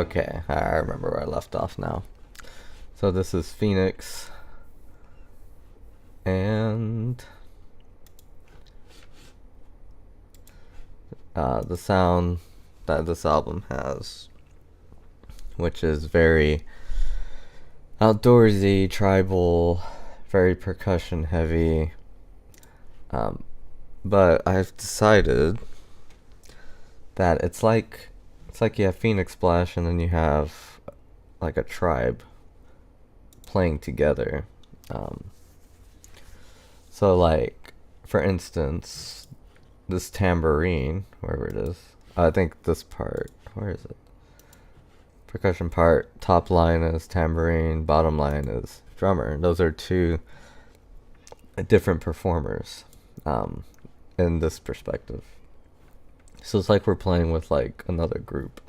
Okay, I remember where I left off now. So this is Phoenix, and the sound that this album has, which is very outdoorsy, tribal, very percussion heavy. But I've decided that it's like you have Phoenix Splash and then you have like a tribe playing together. Um, so like for instance, this tambourine, wherever it is, I think this part, where is it? Percussion part, top line is tambourine, bottom line is drummer. Those are two different performers in this perspective. So it's like we're playing with like another group,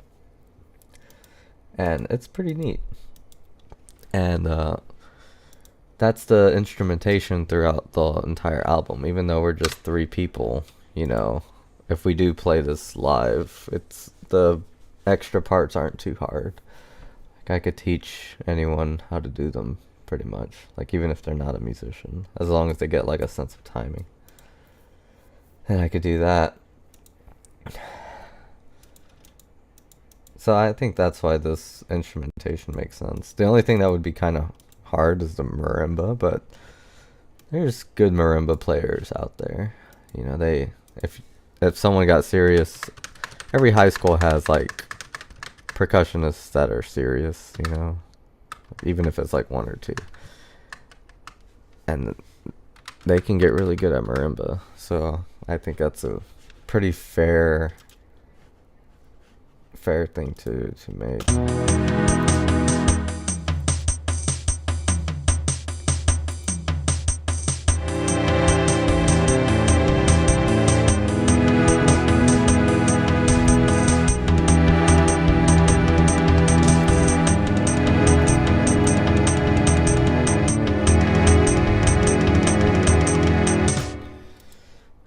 and it's pretty neat. And that's the instrumentation throughout the entire album. Even though we're just three people, if we do play this live, it's the extra parts aren't too hard. Like I could teach anyone how to do them pretty much. Like even if they're not a musician, as long as they get like a sense of timing, then I could do that. So I think that's why this instrumentation makes sense. The only thing that would be kind of hard is the marimba, but there's good marimba players out there. They if someone got serious, every high school has like percussionists that are serious, even if it's like one or two. And they can get really good at marimba. So I think that's a pretty fair thing to make.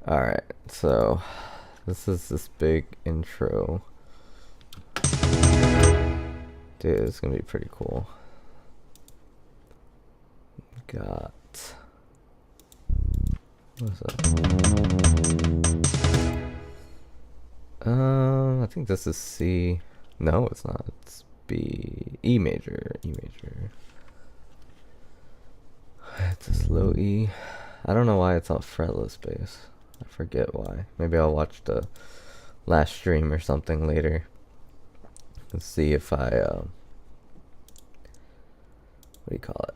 Alright, so this is this big intro. Dude, it's gonna be pretty cool. Got what's that? I think this is C. No, it's not. It's B. E major. It's a slow E. I don't know why it's on fretless bass. I forget why. Maybe I'll watch the last stream or something later. Let's see if I, what do you call it?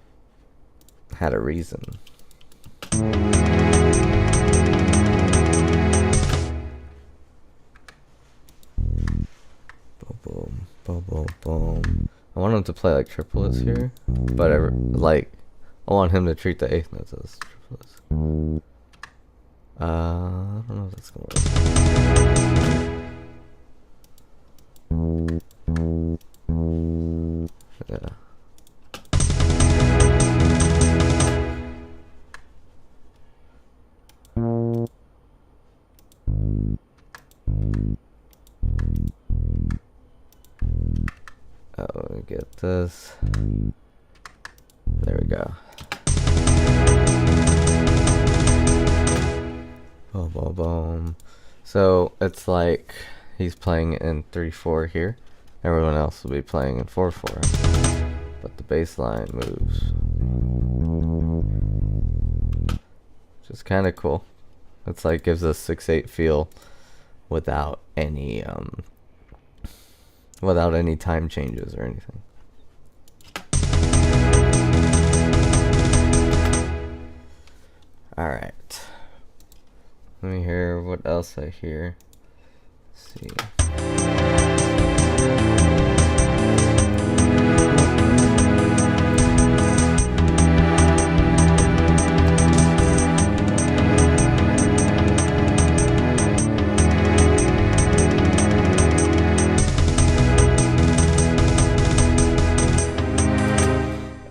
Had a reason. Boom, boom, boom, boom, boom. I want him to play like triplets here, but I want him to treat the eighth notes as triplets. I don't know if that's gonna work. Yeah. Oh, let me get this. There we go. Boom, boom, boom. So it's like he's playing in 3/4 here. Everyone else will be playing in 4/4. But the bass line moves. Which is kind of cool. It's like gives us 6/8 feel without any time changes or anything. Alright. Let me hear what else I hear. Let's see.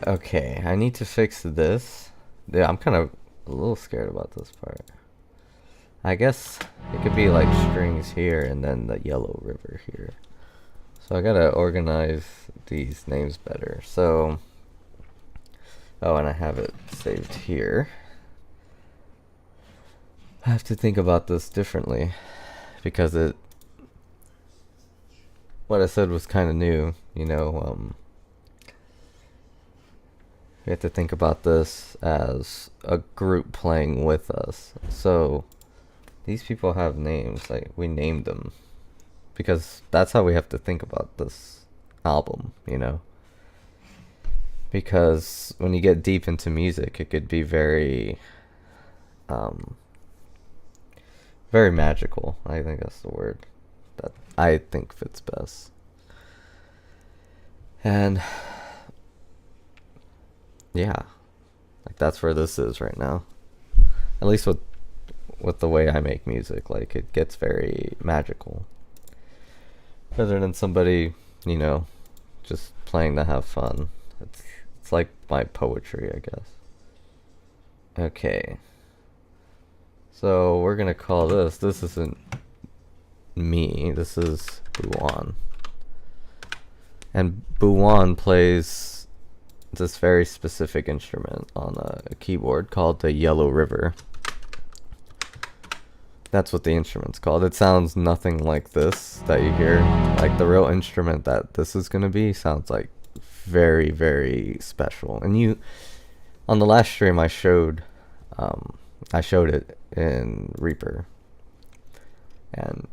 Okay, I need to fix this. Yeah, I'm kind of a little scared about this part. I guess it could be like strings here and then the yellow river here. So I gotta organize these names better. So, oh, and I have it saved here. I have to think about this differently because what I said was kind of new, you know. We have to think about this as a group playing with us. So these people have names, like we named them because that's how we have to think about this album, you know. Because when you get deep into music, it could be very very magical. I think that's the word that I think fits best. And yeah, like that's where this is right now. At least with the way I make music, like it gets very magical. Rather than somebody, you know, just playing to have fun. It's like my poetry, I guess. Okay. So we're gonna call this isn't me, this is Buwan. And Buwan plays this very specific instrument on a keyboard called the Yellow River. That's what the instrument's called. It sounds nothing like this that you hear. Like the real instrument that this is gonna be sounds like very, very special. And on the last stream I showed it in Reaper. And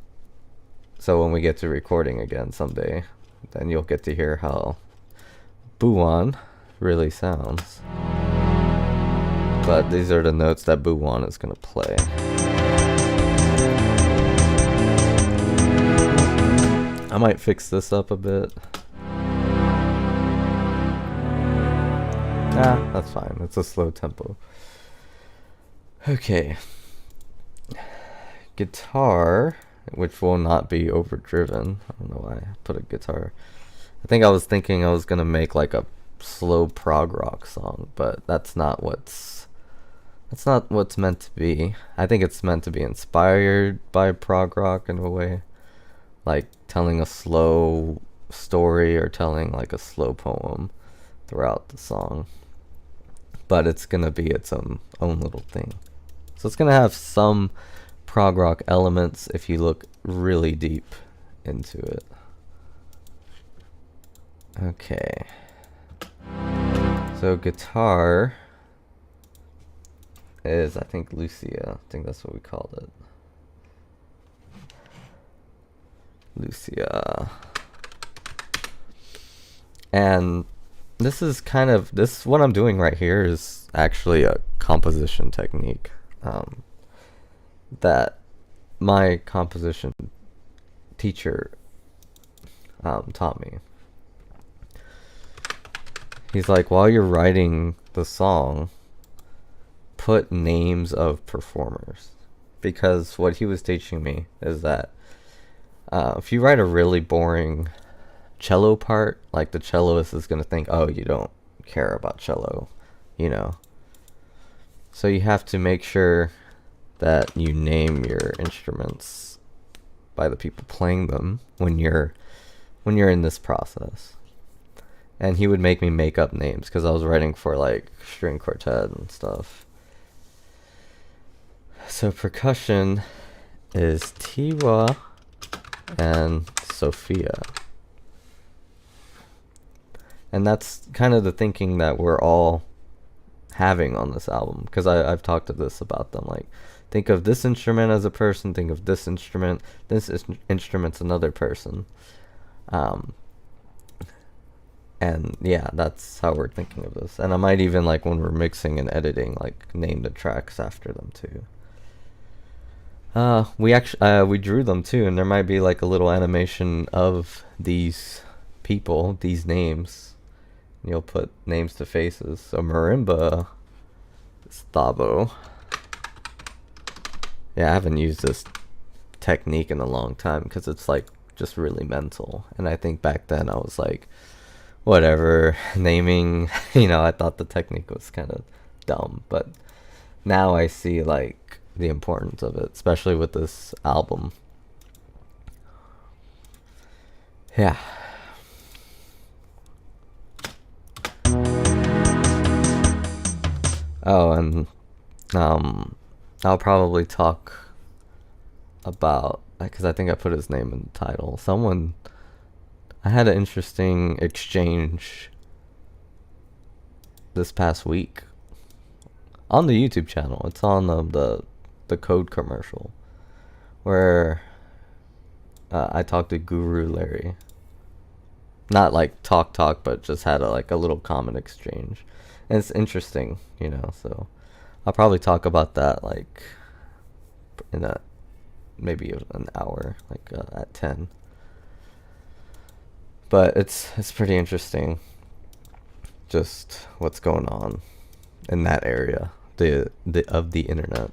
so when we get to recording again someday, then you'll get to hear how Buwan really sounds. But these are the notes that Buwan is going to play. I might fix this up a bit. That's fine. It's a slow tempo. Okay. Guitar, which will not be overdriven. I don't know why I put a guitar. I think I was thinking I was gonna make like a slow prog rock song, but that's not what's meant to be. I think it's meant to be inspired by prog rock in a way, like telling a slow story or telling like a slow poem throughout the song. But it's gonna be its own little thing. So it's going to have some prog rock elements if you look really deep into it. Okay. So guitar is, I think, Lucia. I think that's what we called it. Lucia. And this is what I'm doing right here is actually a composition technique. That my composition teacher taught me. He's like, while you're writing the song, put names of performers. Because what he was teaching me is that if you write a really boring cello part, like the celloist is going to think, oh, you don't care about cello, you know. So you have to make sure that you name your instruments by the people playing them when you're in this process. And he would make me make up names because I was writing for like string quartet and stuff. So percussion is Tiwa and Sophia. And that's kind of the thinking that we're all having on this album, because I've talked to this about them, like think of this instrument as a person, think of this instrument's another person, and yeah, that's how we're thinking of this. And I might even, like when we're mixing and editing, like name the tracks after them too. We drew them too, and there might be like a little animation of these people, these names. You'll put names to faces. So marimba is Thabo. Yeah, I haven't used this technique in a long time because it's like just really mental. And I think back then I was like, whatever, naming, I thought the technique was kind of dumb. But now I see like the importance of it, especially with this album. Yeah. Oh, and I'll probably talk about, because I think I put his name in the title. I had an interesting exchange this past week on the YouTube channel. It's on the code commercial where I talked to Guru Larry. Not like talk, but just had like a little common exchange, and it's interesting, So I'll probably talk about that like in maybe an hour, like at 10. But it's pretty interesting, just what's going on in that area of the internet.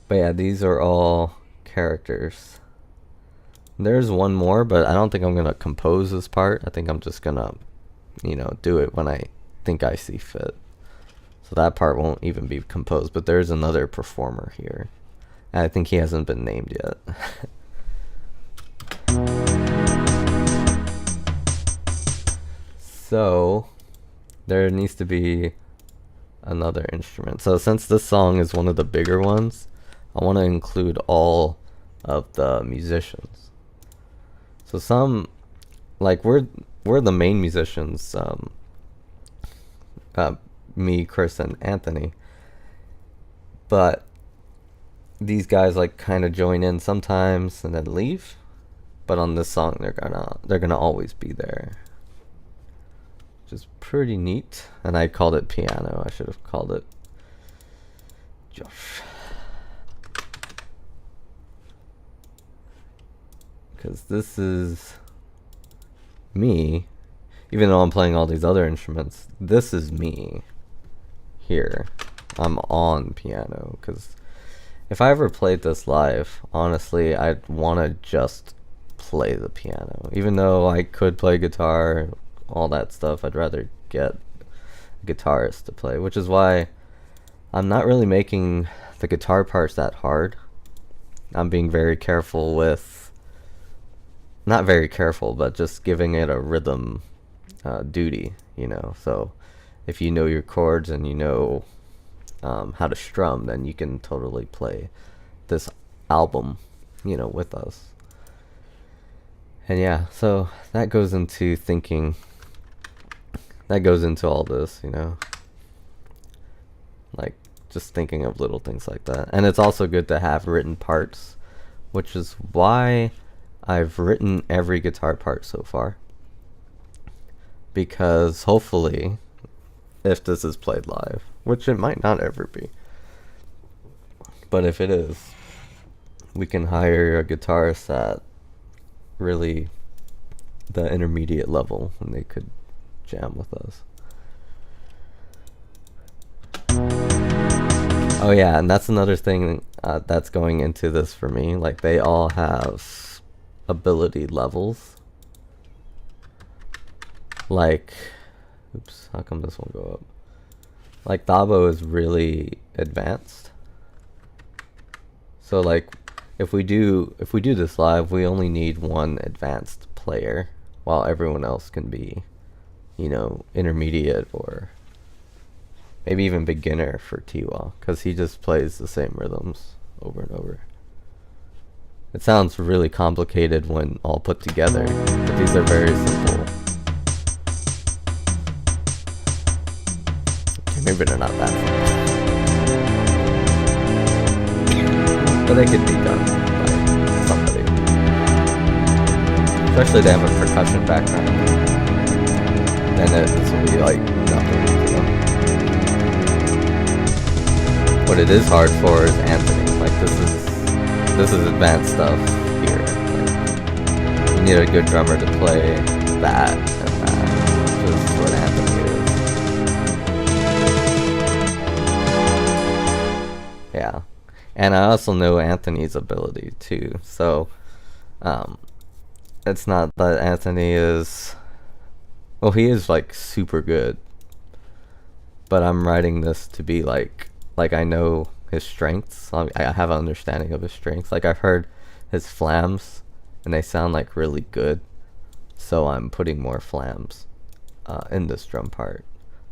But yeah, these are all characters. There's one more, but I don't think I'm gonna compose this part. I think I'm just gonna, do it when I think I see fit. So that part won't even be composed, but there's another performer here. And I think he hasn't been named yet. So there needs to be another instrument. So since this song is one of the bigger ones, I want to include all of the musicians. So some, like, we're the main musicians, me, Chris, and Anthony. But these guys like kind of join in sometimes and then leave. But on this song, they're gonna always be there, which is pretty neat. And I called it piano. I should have called it Josh, because this is me. Even though I'm playing all these other instruments, this is me here. I'm on piano, because if I ever played this live, honestly, I'd want to just play the piano. Even though I could play guitar, all that stuff, I'd rather get a guitarist to play, which is why I'm not really making the guitar parts that hard. I'm being very careful with, not very careful, but just giving it a rhythm duty, So if you know your chords and you know how to strum, then you can totally play this album, with us. And yeah, so that goes into thinking. That goes into all this, like just thinking of little things like that. And it's also good to have written parts, which is why I've written every guitar part so far. Because hopefully, if this is played live, which it might not ever be, but if it is, we can hire a guitarist at really the intermediate level and they could jam with us. Oh yeah, and that's another thing that's going into this for me. Like, they all have ability levels. Like, oops, how come this won't go up? Like, Thabo is really advanced. So like, if we do this live, we only need one advanced player, while everyone else can be, intermediate or maybe even beginner for Tiwa, because he just plays the same rhythms over and over. It sounds really complicated when all put together, but these are very simple. Okay, maybe they're not that simple, but they could be done by somebody. Especially if they have a percussion background, then this will be like nothing to them. What it is hard for is Anthony. Like, this is advanced stuff here. Like, you need a good drummer to play that and that, which is what Anthony is. Yeah. And I also know Anthony's ability too. So it's not that Anthony is, well, he is like super good, but I'm writing this to be like I know his strengths. I have an understanding of his strengths. Like, I've heard his flams and they sound like really good, so I'm putting more flams in this drum part,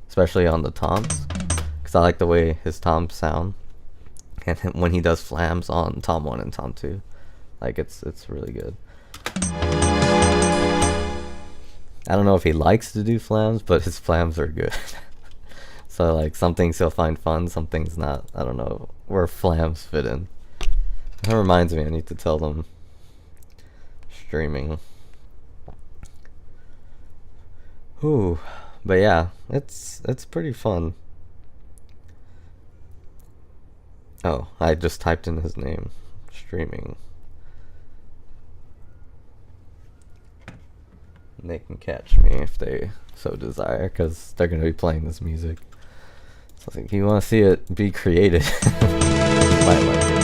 especially on the toms, because I like the way his toms sound, and when he does flams on tom 1 and tom 2, like it's really good. I don't know if he likes to do flams, but his flams are good. So like some things he'll find fun, some things not. I don't know where flams fit in. That reminds me, I need to tell them streaming. Ooh, but yeah, it's pretty fun. Oh, I just typed in his name. Streaming. And they can catch me if they so desire, because they're going to be playing this music. So I think you want to see it be created. Might like it.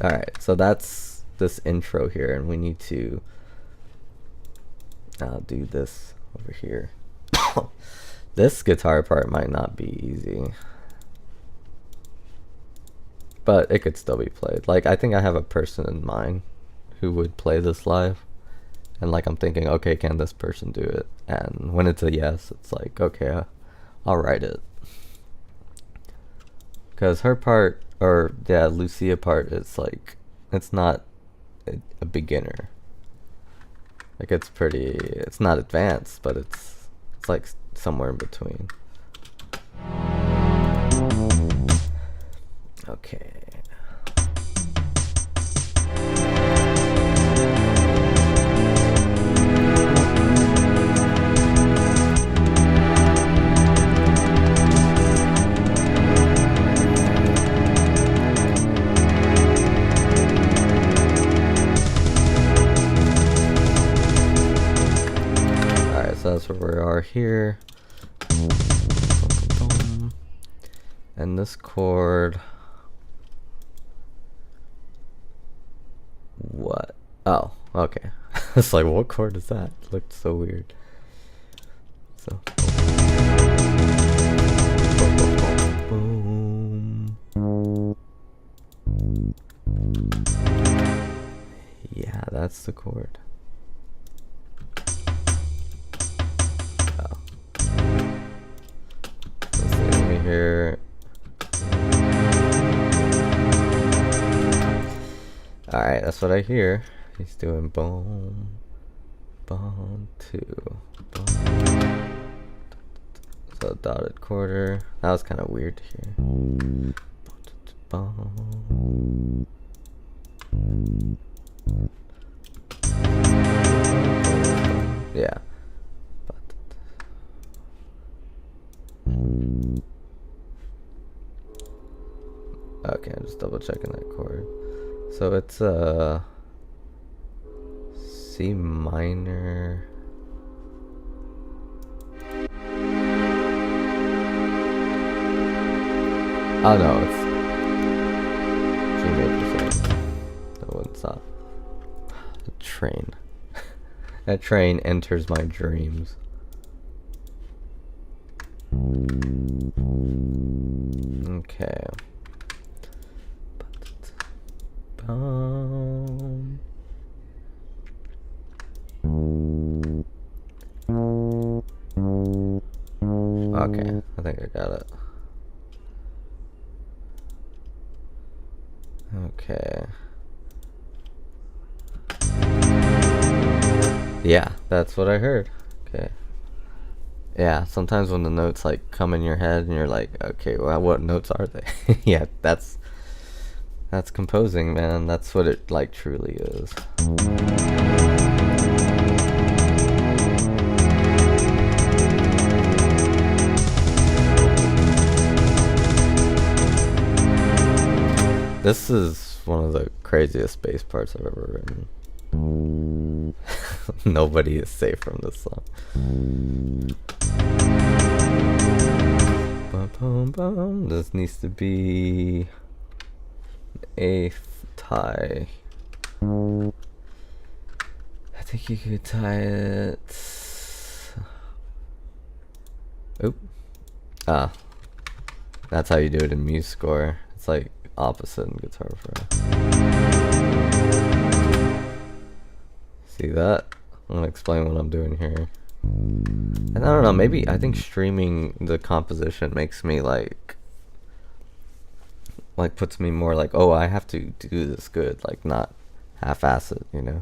Alright, so that's this intro here, and we need to do this over here. This guitar part might not be easy, but it could still be played. Like, I think I have a person in mind who would play this live, and like I'm thinking, okay, can this person do it? And when it's a yes, it's like, okay, I'll write it. Because her part, or yeah, Lucia part, is like, it's not a beginner. Like, it's not advanced, but it's like somewhere in between. Okay. Alright, so that's where we are here. And this chord, what? Oh, okay. It's like, what chord is that? It looked so weird. So, yeah, that's the chord. Oh, let's see, let me hear. Alright, that's what I hear. He's doing boom, boom, 2, boom. So dotted quarter. That was kind of weird to hear. Boom. Yeah. Okay, I'm just double checking that chord. So it's C minor. Oh no, it's G major 7. That wouldn't stop. The train. That train enters my dreams. Okay. Okay, I think I got it. Okay. Yeah, that's what I heard. Okay. Yeah, sometimes when the notes like come in your head and you're like, okay, well, what notes are they? Yeah, that's composing, man. That's what it like truly is. This is one of the craziest bass parts I've ever written. Nobody is safe from this song. This needs to be eighth tie. I think you could tie it. Oop. Ah. That's how you do it in Muse score. It's like opposite in Guitar Pro. See that? I'm gonna explain what I'm doing here. And I don't know, maybe I think streaming the composition makes me like puts me more like, oh, I have to do this good, like not half-ass it, you know?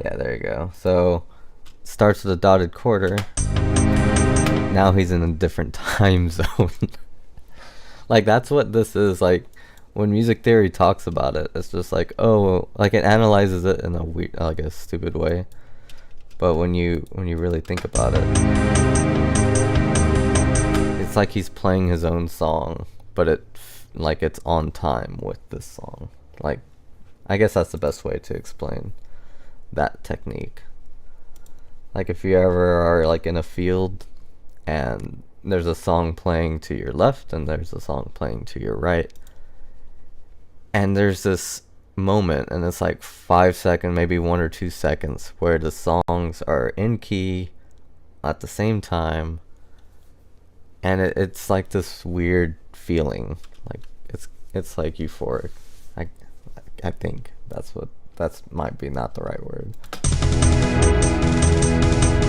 Yeah, there you go. So, starts with a dotted quarter. Now he's in a different time zone. Like, that's what this is. Like, when music theory talks about it, it's just like, oh, like it analyzes it in a weird, like a stupid way. But when you really think about it, it's like he's playing his own song, but it's on time with this song. Like, I guess that's the best way to explain that technique. Like, if you ever are like in a field and there's a song playing to your left and there's a song playing to your right, and there's this moment, and it's like 5 seconds, maybe 1 or 2 seconds, where the songs are in key at the same time, and it's like this weird feeling. Like, it's like euphoric. I think that's might be not the right word, but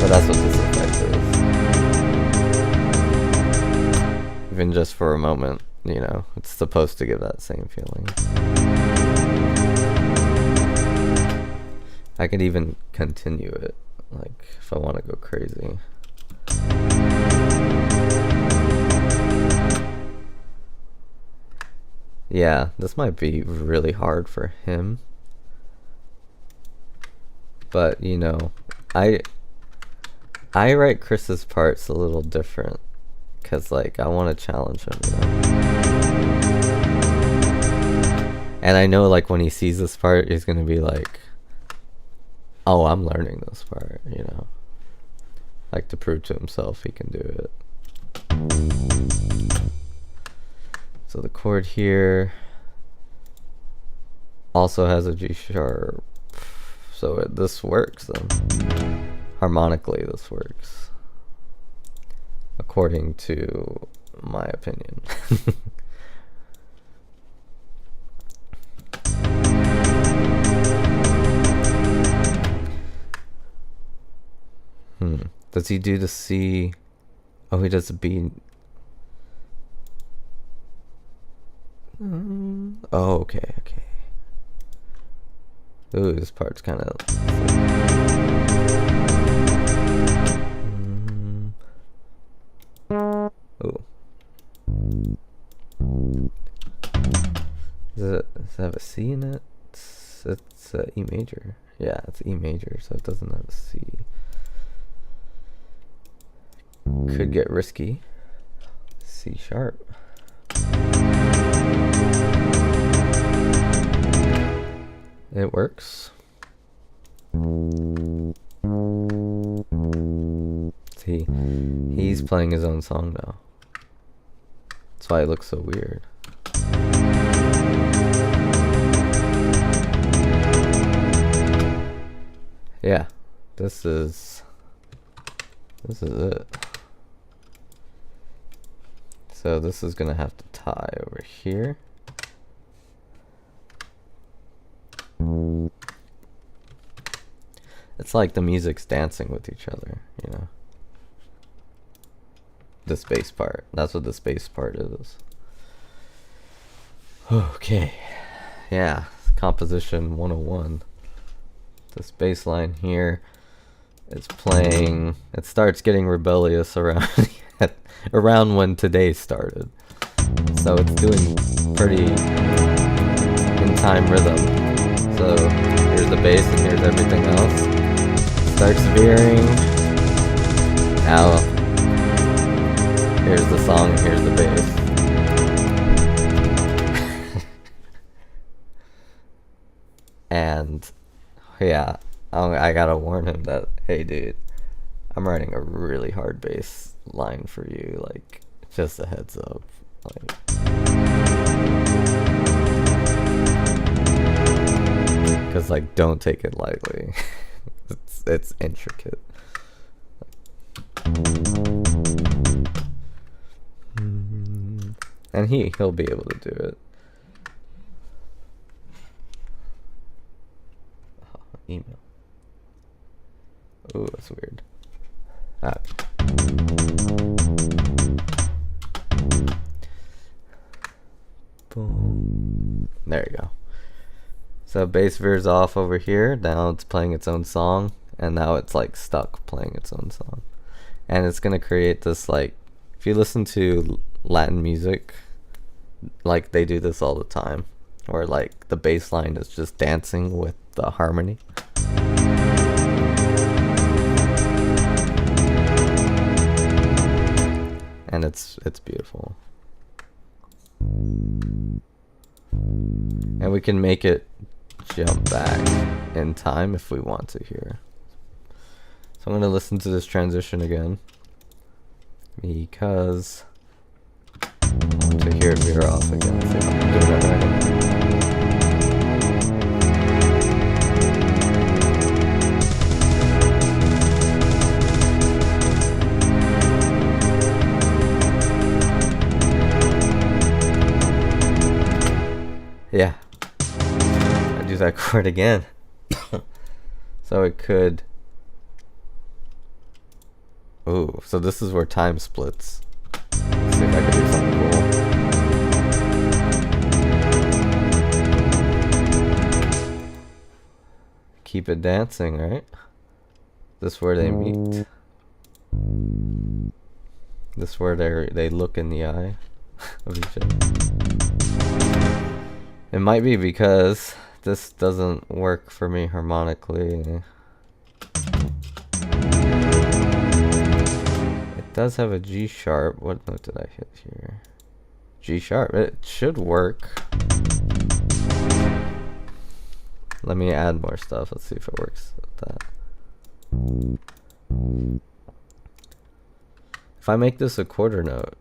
that's what this effect is. Even just for a moment, you know, it's supposed to give that same feeling. I could even continue it, like, if I want to go crazy. Yeah, this might be really hard for him. But, you know, I write Chris's parts a little different, because, like, I want to challenge him, you know? And I know, like, when he sees this part, he's going to be like, oh, I'm learning this part, you know? Like, to prove to himself he can do it. So the chord here also has a G sharp. So this works then. Harmonically, this works. According to my opinion. Does he do the C? Oh, he does the B. Oh, okay. Ooh, this part's kind of... Ooh. Does it have a C in it? It's E major. Yeah, it's E major, so it doesn't have a C. Could get risky. C sharp. It works. See, he's playing his own song now. That's why it looks so weird. Yeah, this is it. So this is gonna have to tie over here. It's like the music's dancing with each other, you know. This bass part. That's what this bass part is. Okay. Yeah. Composition 101. This bass line here is playing. It starts getting rebellious around around when today started. So it's doing pretty in time rhythm. So here's the bass and here's everything else. Starts veering. Now here's the song and here's the bass. And yeah, I gotta warn him that, hey dude, I'm writing a really hard bass line for you, like, just a heads up. Like, Because, like, don't take it lightly. It's intricate. And he'll be able to do it. Oh, email. Ooh, that's weird. Boom. There you go. So bass veers off over here. Now it's playing its own song, and now it's like stuck playing its own song. And it's gonna create this, like, if you listen to Latin music, like, they do this all the time, where like the bass line is just dancing with the harmony. And it's beautiful. And we can make it jump back in time if we want to here. So I'm going to listen to this transition again, because I want to hear it veer off again. See if I'm doing it right. Yeah, I do that chord again. So it could. Ooh, so this is where time splits. Let's see if I can do something cool. Keep it dancing, right? This is where they meet. This is where they look in the eye of each other. It might be because this doesn't work for me harmonically. It does have a G sharp. What note did I hit here? G sharp. It should work. Let me add more stuff. Let's see if it works with that. If I make this a quarter note,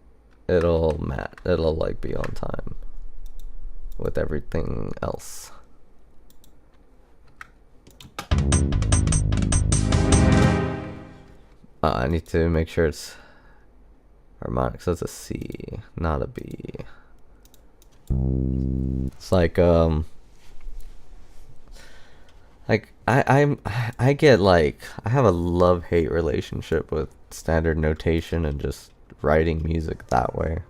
it'll like be on time with everything else. I need to make sure it's harmonic, so it's a C, not a B. It's like I get, like, I have a love-hate relationship with standard notation and just writing music that way.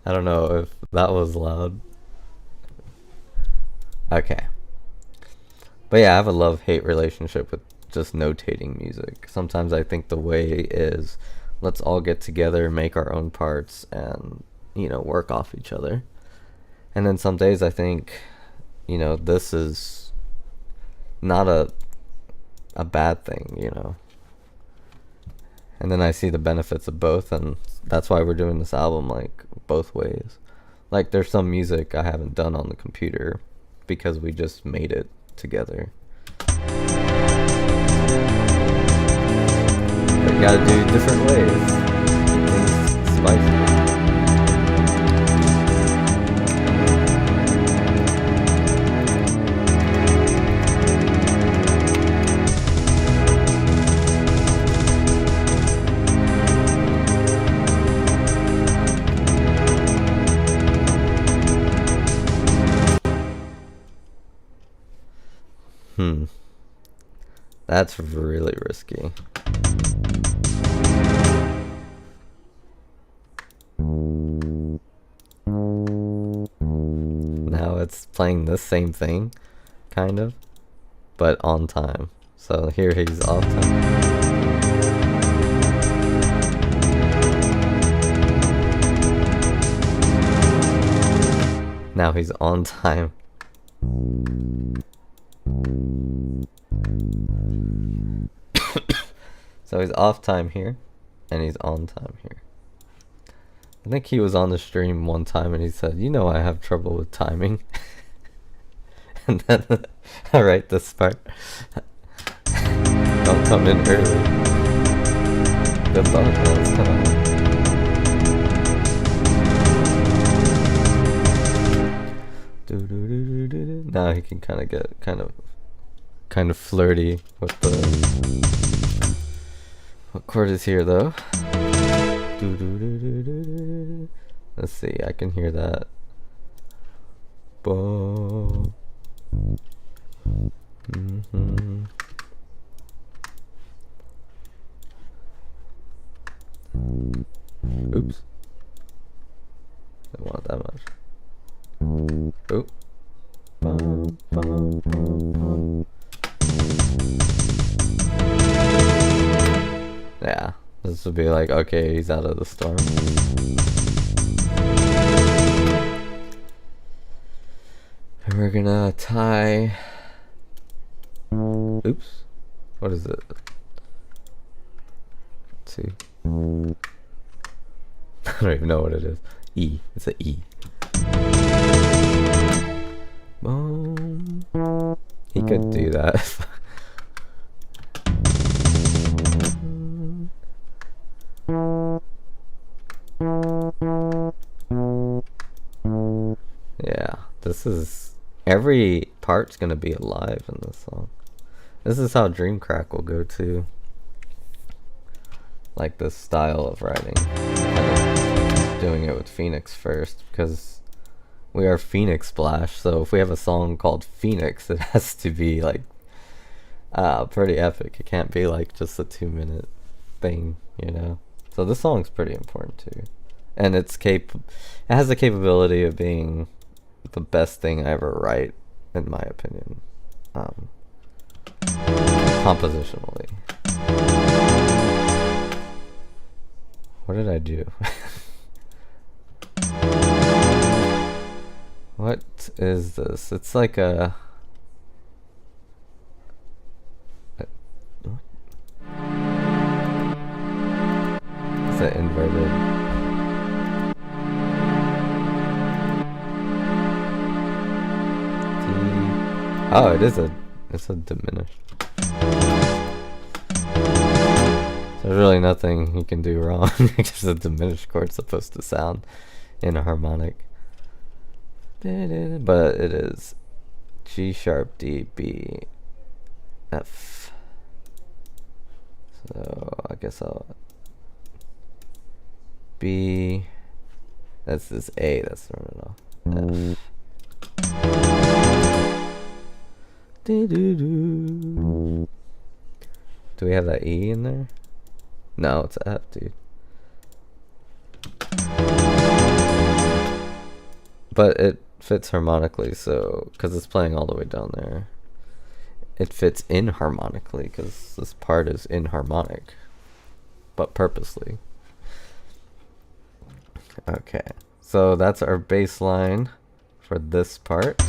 I don't know if that was loud. Okay. But yeah, I have a love-hate relationship with just notating music. Sometimes I think the way is, let's all get together, make our own parts, and, you know, work off each other. And then some days I think, you know, this is not a bad thing, you know. And then I see the benefits of both, and that's why we're doing this album, like, both ways. Like, there's some music I haven't done on the computer because we just made it together. But you gotta do different ways. Keep things spicy. That's really risky. Now it's playing the same thing, kind of, but on time. So here he's off time. Now he's on time. So he's off time here, and he's on time here. I think he was on the stream one time and he said, you know, I have trouble with timing. And then I write this part. Don't come in early. Good luck, man. It's kind of hard. Now he can kind of get kind of flirty with the. What chord is here though? Let's see. I can hear that. Boom. Oops. I don't want that much. Oop. Bum, bum, bum, bum. Yeah, this would be like, okay, he's out of the storm. And we're gonna tie. Oops. What is it? Let's see. I don't even know what it is. E. It's an E. Boom. He could do that. Yeah, this is... Every part's gonna be alive in this song. This is how Dream Crack will go too. Like this style of writing. Kind of doing it with Phoenix first, because we are Phoenix Splash, so if we have a song called Phoenix, it has to be like pretty epic. It can't be like just a 2-minute thing, you know? So this song's pretty important too. And it has the capability of being the best thing I ever write, in my opinion. Compositionally. What did I do? What is this? It's like a... What? It's an inverted... Oh, it's a diminished. There's really nothing you can do wrong because the diminished chord's supposed to sound in a harmonic. But it is G sharp, D, B, F. So I guess I'll B. That's this A that's throwing it off. F. Do we have that E in there? No, it's F, dude. But it fits harmonically, so because it's playing all the way down there. It fits in harmonically because this part is inharmonic, but purposely. Okay, so that's our bass line for this part.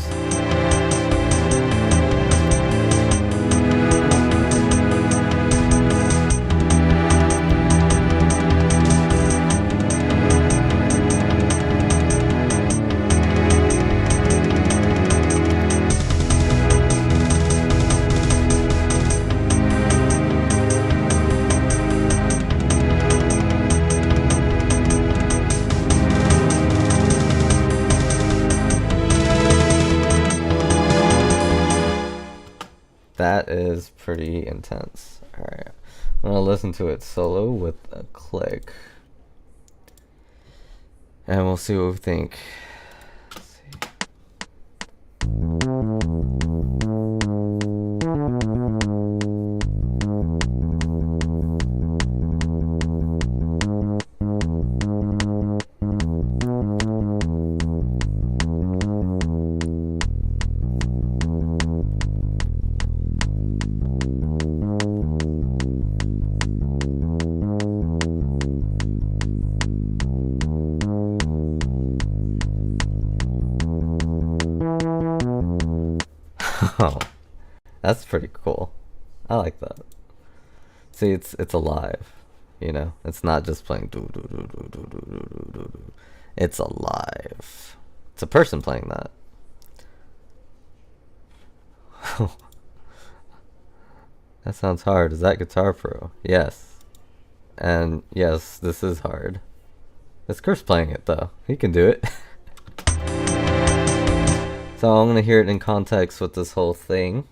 That is pretty intense. Alright, I'm gonna listen to it solo with a click. And we'll see what we think. Let's see. Oh, that's pretty cool. I like that. See, it's alive, you know. It's not just playing do do do do do do do do do. It's alive. It's a person playing that. That sounds hard. Is that Guitar Pro? Yes. And yes, this is hard. It's Chris playing it though. He can do it. So I'm gonna hear it in context with this whole thing.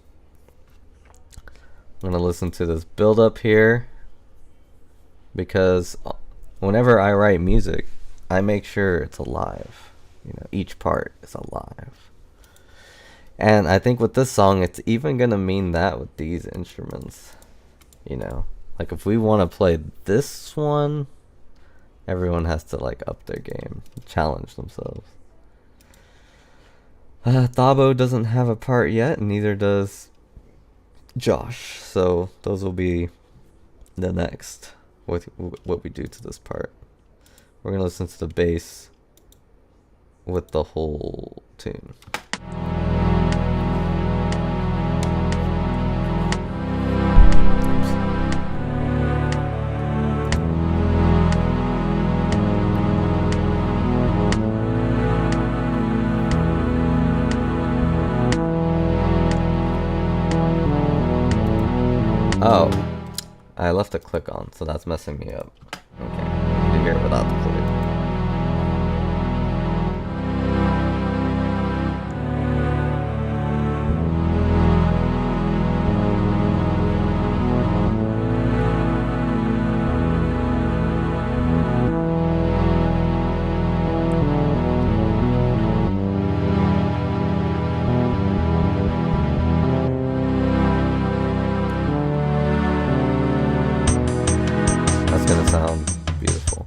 I'm gonna listen to this build up here, because whenever I write music, I make sure it's alive. You know, each part is alive. And I think with this song, it's even gonna mean that with these instruments. You know, like if we want to play this one, everyone has to like up their game, challenge themselves. Thabo doesn't have a part yet, and neither does Josh. So those will be the next with what we do to this part. We're gonna listen to the bass with the whole tune. Oh, I left a click on, so that's messing me up. Okay, you hear it without the click. That's gonna sound beautiful.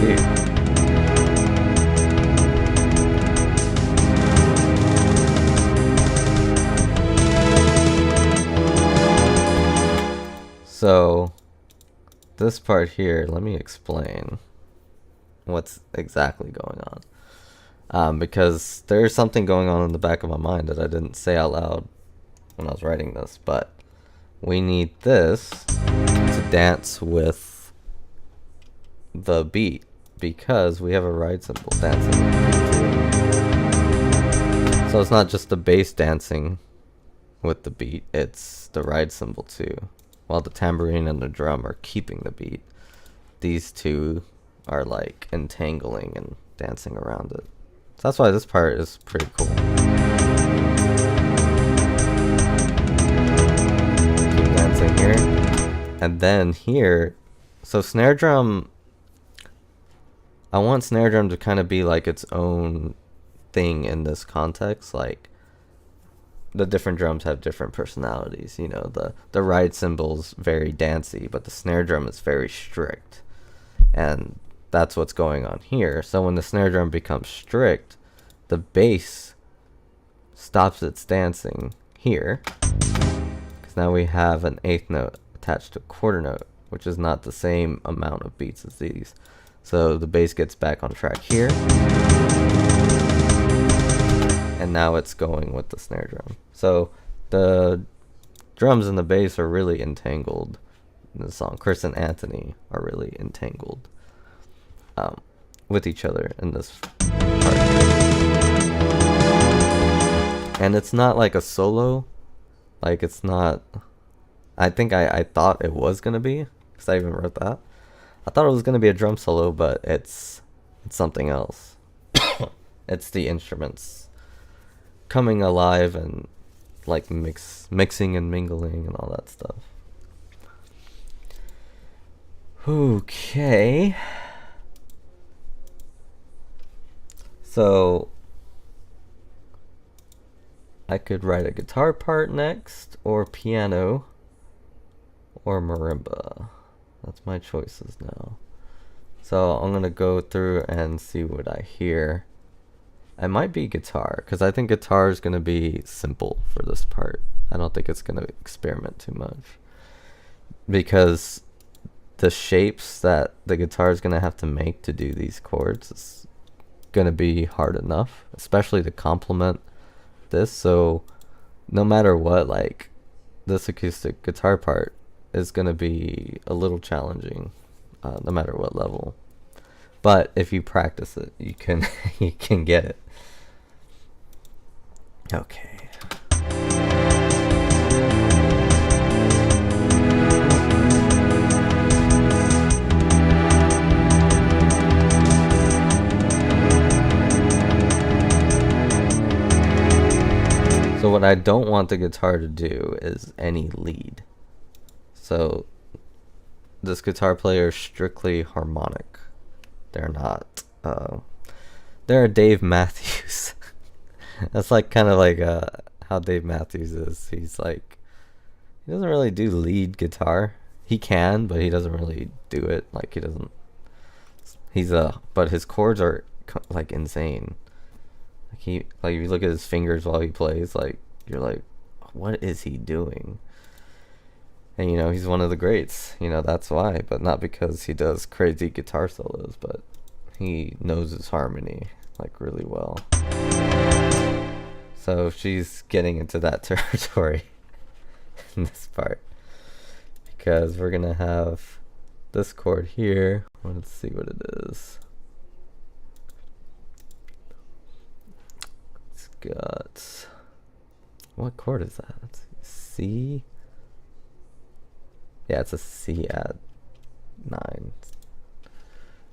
Dude. So this part here, let me explain what's exactly going on. Because there's something going on in the back of my mind that I didn't say out loud when I was writing this, but we need this to dance with the beat, because we have a ride cymbal dancing with the beat too. So it's not just the bass dancing with the beat, it's the ride cymbal too. While the tambourine and the drum are keeping the beat, these two are like entangling and dancing around it. So that's why this part is pretty cool. Keep dancing here. And then here, so snare drum, I want snare drum to kind of be like its own thing in this context. Like, the different drums have different personalities. You know, the ride cymbal's very dancey, but the snare drum is very strict. And that's what's going on here. So when the snare drum becomes strict, the bass stops its dancing here, because now we have an eighth note attached to a quarter note, which is not the same amount of beats as these. So the bass gets back on track here, and now it's going with the snare drum. So the drums and the bass are really entangled in the song. Chris and Anthony are really entangled with each other in this part. And it's not like a solo. Like, it's not... I think I thought it was going to be, because I even wrote that. I thought it was going to be a drum solo, but it's something else. It's the instruments coming alive and like mixing and mingling and all that stuff. Okay. So I could write a guitar part next, or piano, or marimba. That's my choices now. So I'm gonna go through and see what I hear. I might be guitar, because I think guitar is gonna be simple for this part. I don't think it's gonna experiment too much, because the shapes that the guitar is gonna have to make to do these chords is gonna be hard enough, especially to complement this. So no matter what, like, this acoustic guitar part is going to be a little challenging, no matter what level. But if you practice it, you can you can get it. Okay. So what I don't want the guitar to do is any lead. So this guitar player is strictly harmonic. They're not. They're Dave Matthews. That's like kind of like how Dave Matthews is. He's like, he doesn't really do lead guitar. He can, but he doesn't really do it. Like he doesn't. But his chords are like insane. Like if you look at his fingers while he plays, like you're like, what is he doing? And you know, he's one of the greats. You know, that's why. But not because he does crazy guitar solos, but he knows his harmony like really well. So she's getting into that territory in this part, because we're gonna have this chord here. Let's see what it is. It's got, what chord is that? Let's see. C. Yeah, it's a C add 9.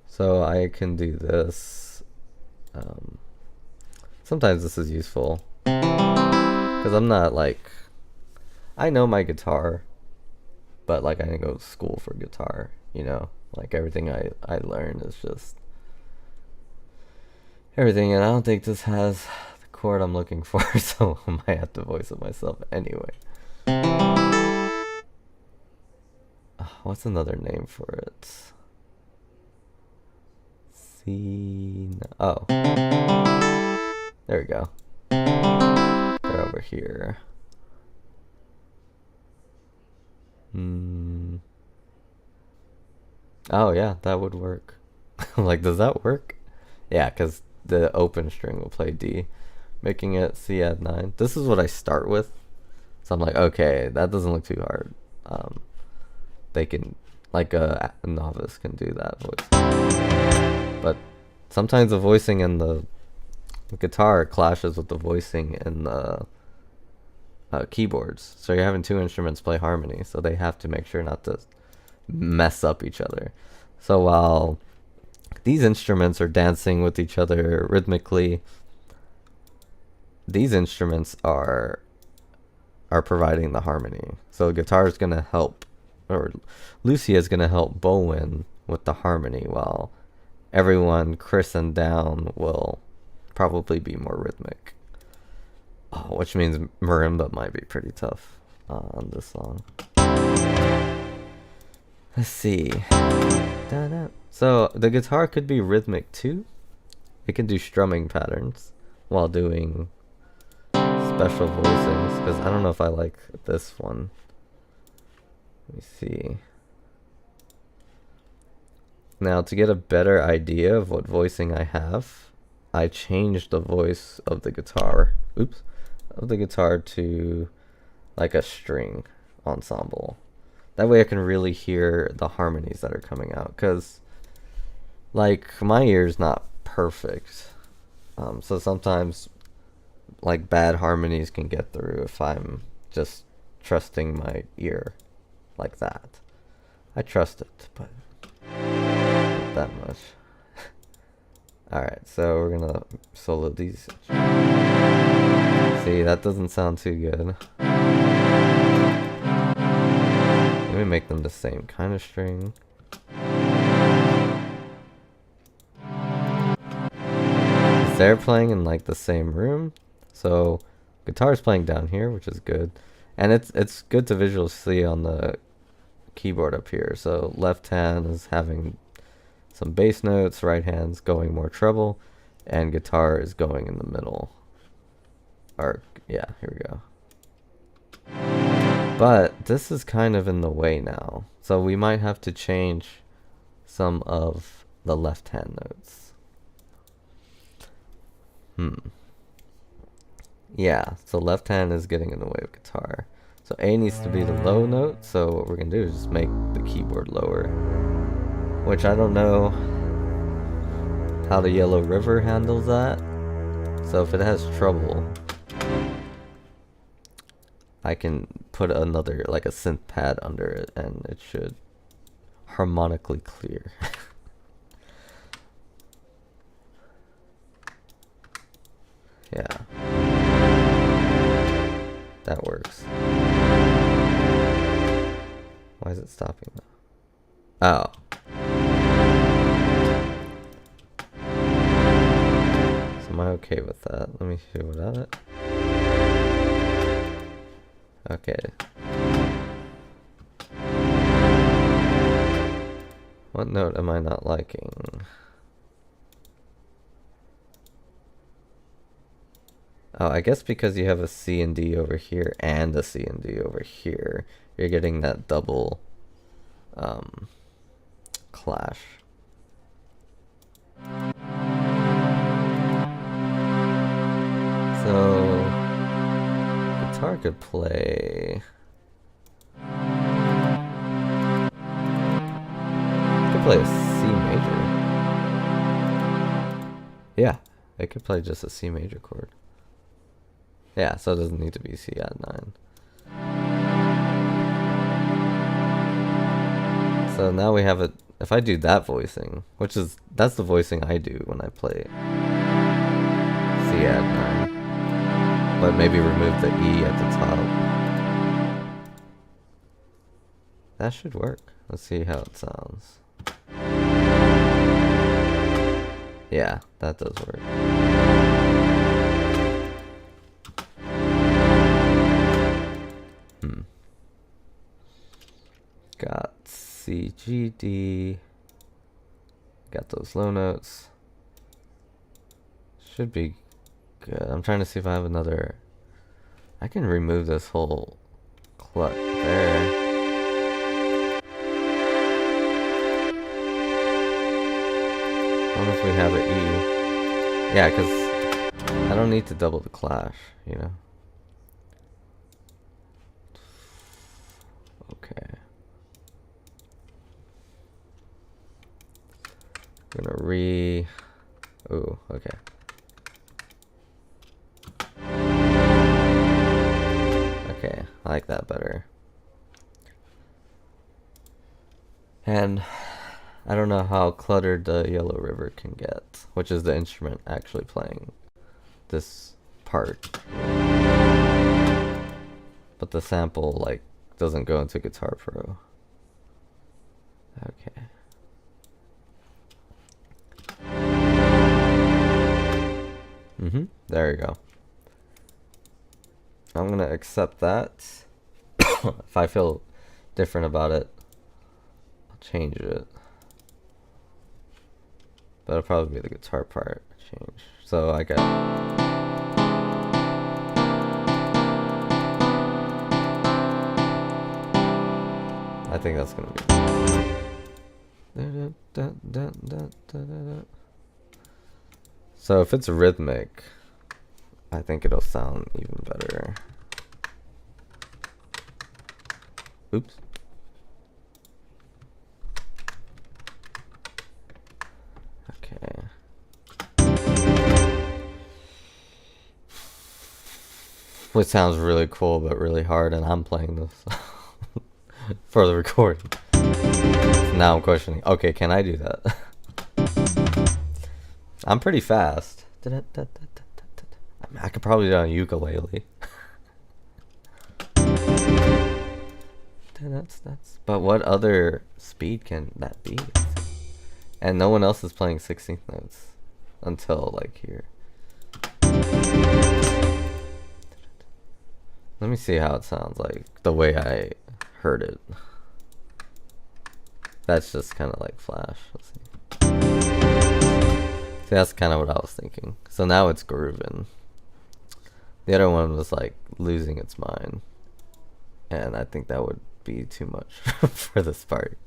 So I can do this. Sometimes this is useful because I'm not like, I know my guitar, but like I didn't go to school for guitar, you know, like everything I learn is just everything, and I don't think this has the chord I'm looking for, so I might have to voice it myself anyway. What's another name for it? C. Oh, there we go. They're over here. Oh yeah, that would work. Like, does that work? Yeah, because the open string will play D, making it C add 9. This is what I start with, so I'm like, okay, that doesn't look too hard. They can, like a novice can do that voice. But sometimes the voicing in the guitar clashes with the voicing in the keyboards. So you're having two instruments play harmony, so they have to make sure not to mess up each other. So while these instruments are dancing with each other rhythmically, these instruments are providing the harmony. So the guitar is going to help, or Lucia is going to help Bowen with the harmony, while everyone, Chris and Down, will probably be more rhythmic. Oh, which means marimba might be pretty tough on this song. Let's see. So the guitar could be rhythmic too. It can do strumming patterns while doing special voicings, because I don't know if I like this one. Let me see. Now, to get a better idea of what voicing I have, I changed the voice of the guitar. Of the guitar to like a string ensemble. That way I can really hear the harmonies that are coming out, because like my ear's not perfect. So sometimes like bad harmonies can get through if I'm just trusting my ear like that. I trust it, but not that much. Alright, so we're gonna solo these. See, that doesn't sound too good. Let me make them the same kind of string. They're playing in like the same room, so guitar's playing down here, which is good, and it's good to visually see on the keyboard up here. So left hand is having some bass notes, right hand's going more treble, and guitar is going in the middle. Or yeah, here we go. But this is kind of in the way now, so we might have to change some of the left hand notes. Yeah, so left hand is getting in the way of guitar. So A needs to be the low note, so what we're gonna do is just make the keyboard lower. Which I don't know how the Yellow River handles that. So if it has trouble, I can put another, like a synth pad under it, and it should harmonically clear. Yeah. That works. Why is it stopping now? Oh. So am I okay with that? Let me see without it. Okay. What note am I not liking? Oh, I guess because you have a C and D over here and a C and D over here, you're getting that double clash. So guitar could play. Could play a C major. Yeah, it could play just a C major chord. Yeah, so it doesn't need to be C add 9. So now we have it. If I do that voicing, that's the voicing I do when I play C add 9, but maybe remove the E at the top. That should work. Let's see how it sounds. Yeah, that does work. Got C, G, D. Got those low notes. Should be good. I'm trying to see if I have another. I can remove this whole cluck there. As long as we have an E. Yeah, because I don't need to double the clash, you know? Okay. I'm gonna ooh, okay. Okay, I like that better. And I don't know how cluttered the Yellow River can get, which is the instrument actually playing this part. But the sample, like, doesn't go into Guitar Pro. Okay. There you go. I'm gonna accept that. If I feel different about it, I'll change it. But it'll probably be the guitar part change. So I got. I think that's gonna be. So if it's rhythmic, I think it'll sound even better. Oops. Okay. Which sounds really cool, but really hard, and I'm playing this for the recording. So now I'm questioning, okay, can I do that? I'm pretty fast. I mean, I could probably do it on ukulele. But what other speed can that be? And no one else is playing 16th notes until like here. Let me see how it sounds like the way I heard it. That's just kind of like Flash. Let's see. See, that's kind of what I was thinking. So now it's grooving. The other one was like losing its mind. And I think that would be too much for this part.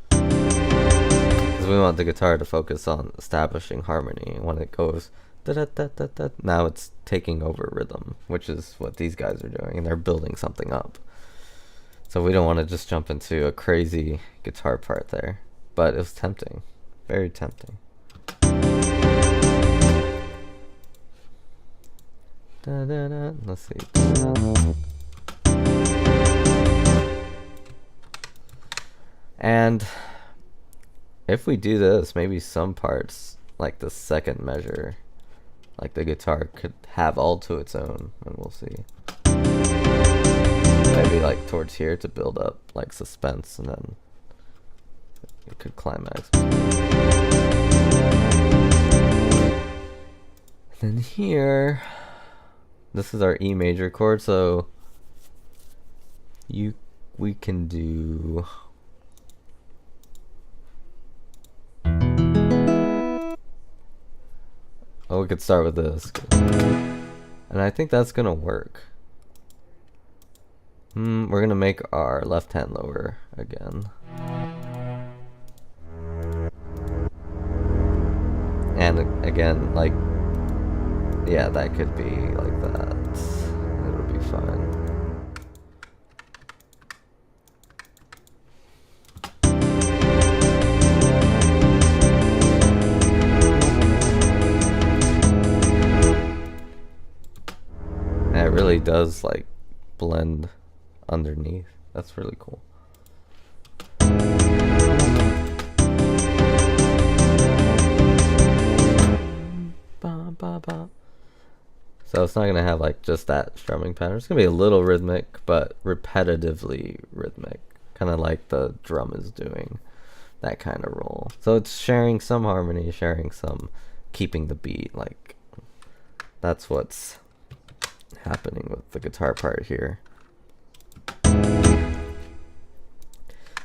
Because we want the guitar to focus on establishing harmony. When it goes da-da-da-da-da. Now it's taking over rhythm, which is what these guys are doing, and they're building something up. So we don't want to just jump into a crazy guitar part there. But it was tempting. Very tempting. Da-da-da. Let's see. Da-da. And if we do this, maybe some parts, like the second measure, like the guitar could have all to its own, and we'll see. Maybe like towards here to build up like suspense, and then it could climax. And then here, this is our E major chord, so we can do. Oh, we could start with this. And I think that's gonna work. We're gonna make our left hand lower again. And again, like, yeah, that could be like that. It'll be fine. And it really does like blend underneath. That's really cool. So it's not gonna have like just that strumming pattern. It's gonna be a little rhythmic, but repetitively rhythmic, kind of like the drum is doing, that kind of roll. So it's sharing some harmony, sharing some keeping the beat. Like, that's what's happening with the guitar part here.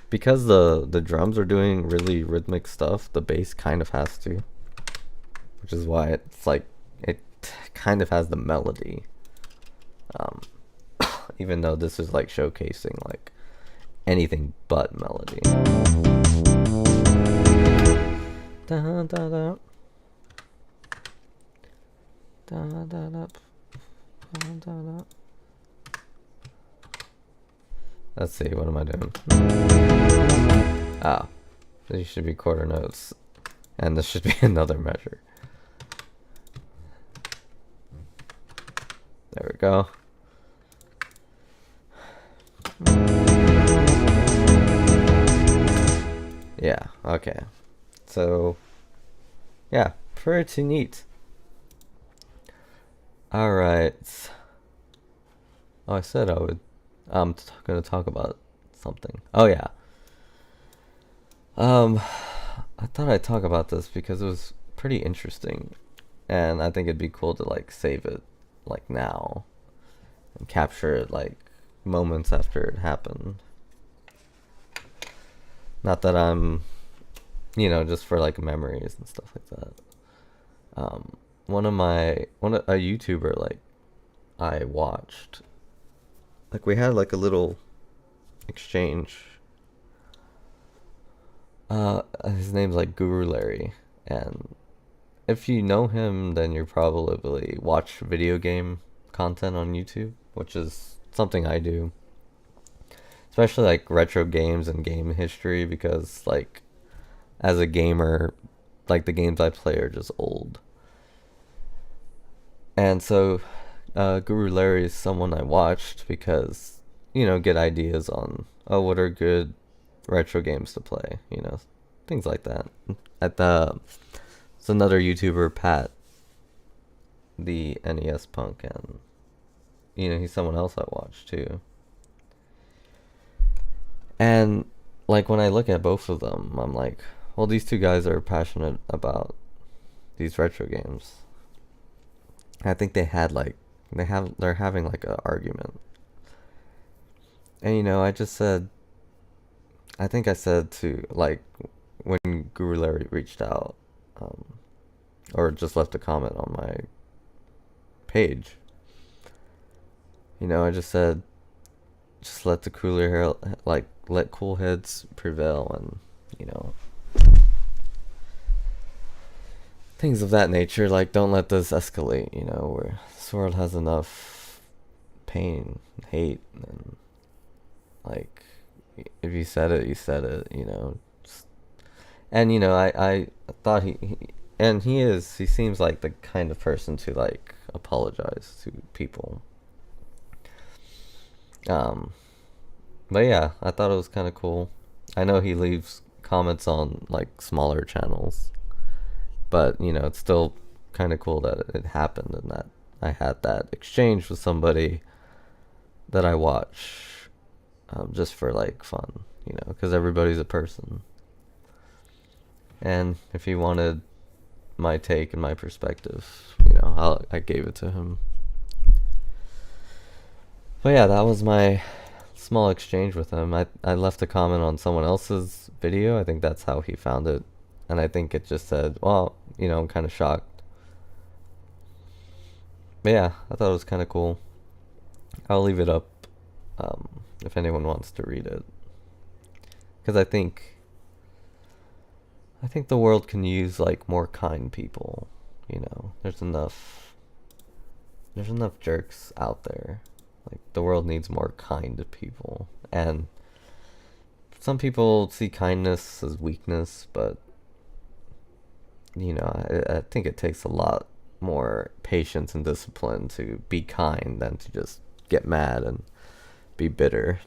Because the drums are doing really rhythmic stuff, the bass kind of has to, which is why it's like it kind of has the melody, even though this is like showcasing like anything but melody. Da, da, da. Da, da, da. Da, da, da. Let's see, what am I doing? Ah, these should be quarter notes, and this should be another measure. There we go. Yeah, okay. So, yeah, pretty neat. Alright. Oh, I said I would. I'm gonna talk about something. Oh, yeah. I thought I'd talk about this because it was pretty interesting, and I think it'd be cool to like save it like now and capture it like moments after it happened. Not that I'm, just for like memories and stuff like that. A YouTuber like I watched, like we had like a little exchange. His name's like Guru Larry, and if you know him, then you probably watch video game content on YouTube, which is something I do. Especially like retro games and game history, because like as a gamer, like the games I play are just old. And so Guru Larry is someone I watched because, get ideas on, what are good retro games to play, things like that. It's another YouTuber, Pat, the NES Punk, and he's someone else I watch too. And like when I look at both of them, I'm like, well, these two guys are passionate about these retro games. I think they're having like an argument. And I think I said to, like, when Guru Larry reached out, or just left a comment on my page, I just said, just let the cooler hair, like, let cool heads prevail, and, things of that nature. Like, don't let this escalate. You know, where this world has enough pain, hate, and like, if you said it, you said it. You know, and you know, I thought and he seems like the kind of person to like apologize to people. Um, but yeah, I thought it was kind of cool. I know he leaves comments on like smaller channels, but you know, it's still kind of cool that it happened and that I had that exchange with somebody that I watch, just for like fun, you know, because everybody's a person. And if he wanted my take and my perspective, you know, I gave it to him. But yeah, that was my small exchange with him. I left a comment on someone else's video. I think that's how he found it. And I think it just said, well, you know, I'm kind of shocked. But yeah, I thought it was kind of cool. I'll leave it up, if anyone wants to read it. Because I think the world can use like more kind people. You know, there's enough jerks out there. Like, the world needs more kind people. And some people see kindness as weakness, but you know, I think it takes a lot more patience and discipline to be kind than to just get mad and be bitter.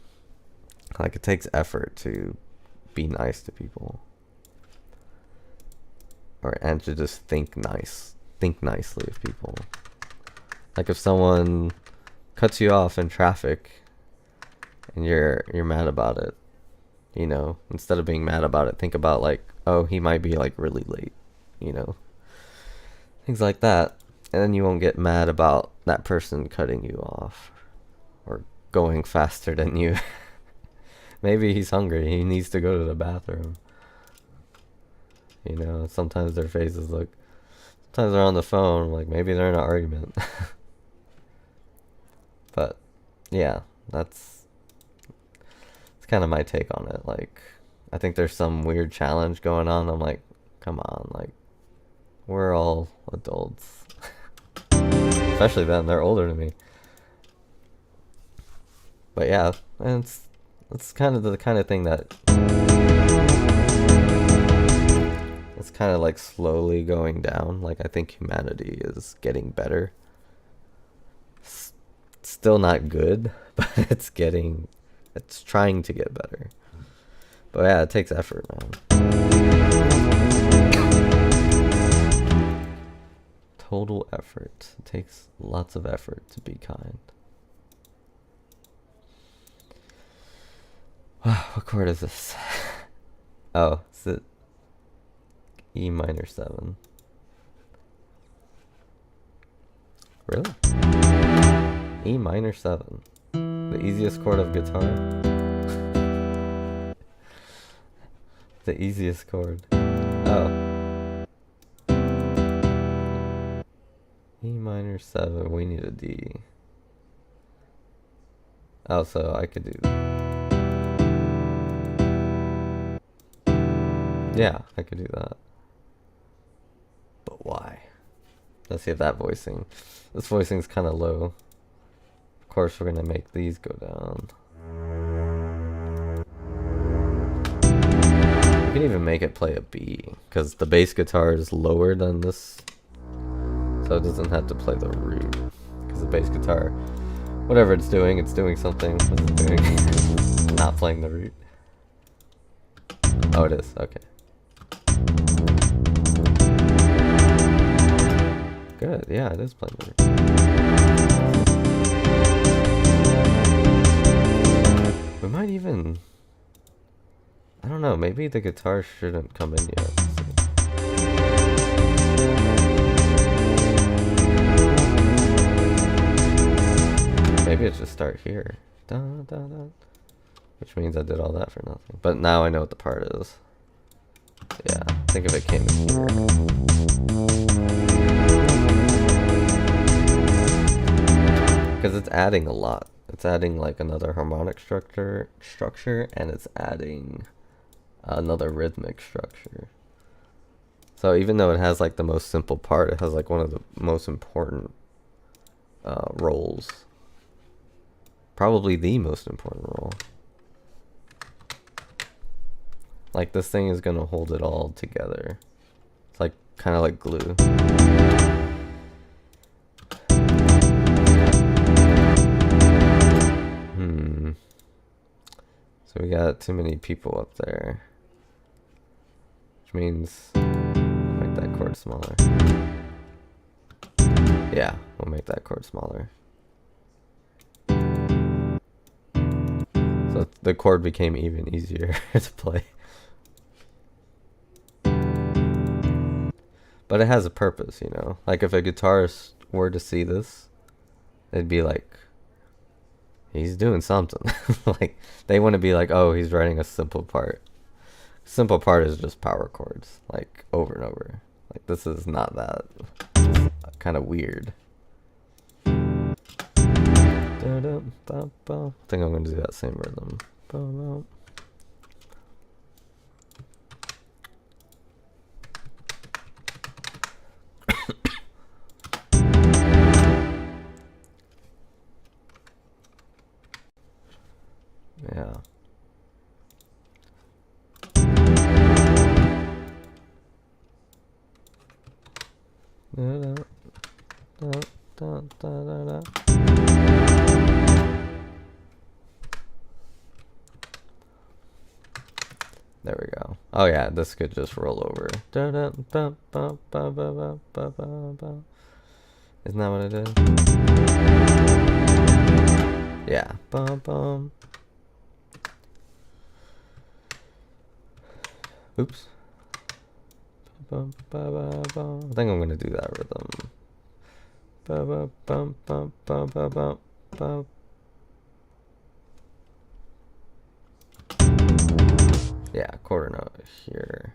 Like, it takes effort to be nice to people, and to just think nicely of people. Like, if someone cuts you off in traffic and you're mad about it, you know, instead of being mad about it, think about like, oh, he might be like really late, you know, things like that. And then you won't get mad about that person cutting you off or going faster than you. Maybe he's hungry, he needs to go to the bathroom. You know, sometimes their faces look, sometimes they're on the phone, like maybe they're in an argument. But yeah, it's kind of my take on it. Like, I think there's some weird challenge going on. I'm like, come on, like, we're all adults. Especially them, they're older than me. But yeah, and it's kind of the kind of thing that it's kind of like slowly going down. Like, I think humanity is getting better. Still not good, but it's trying to get better. But yeah, it takes effort, man. Total effort. It takes lots of effort to be kind. Wow, what chord is this? Oh, is it E minor 7? Really? E minor 7. The easiest chord of guitar? The easiest chord. Oh. E minor 7, we need a D. Oh, so I could do... Yeah, I could do that. But why? Let's see if that voicing... This voicing's kind of low. Of course, we're gonna make these go down. We can even make it play a B, because the bass guitar is lower than this, so it doesn't have to play the root. Because the bass guitar, whatever it's doing something. What's it doing? Not playing the root. Oh, it is. Okay. Good. Yeah, it is playing the root. We might even... I don't know, maybe the guitar shouldn't come in yet. Maybe it should start here. Dun, dun, dun. Which means I did all that for nothing. But now I know what the part is. Yeah, think if it came in here. Because it's adding a lot. It's adding like another harmonic structure, and it's adding another rhythmic structure. So even though it has like the most simple part, it has like one of the most important roles. Probably the most important role. Like this thing is gonna hold it all together. It's like kind of like glue. So we got too many people up there. Which means we'll make that chord smaller. Yeah, we'll make that chord smaller. So the chord became even easier to play. But it has a purpose, you know? Like if a guitarist were to see this, they'd be like, he's doing something. Like they want to be like, oh, he's writing a simple part. Simple part is just power chords, like over and over. Like this is not that. It's kind of weird. I think I'm gonna do that same rhythm. Yeah. There we go. Oh yeah, this could just roll over. Isn't that what it is? Yeah. Oops. I think I'm gonna do that rhythm. Yeah, quarter note here.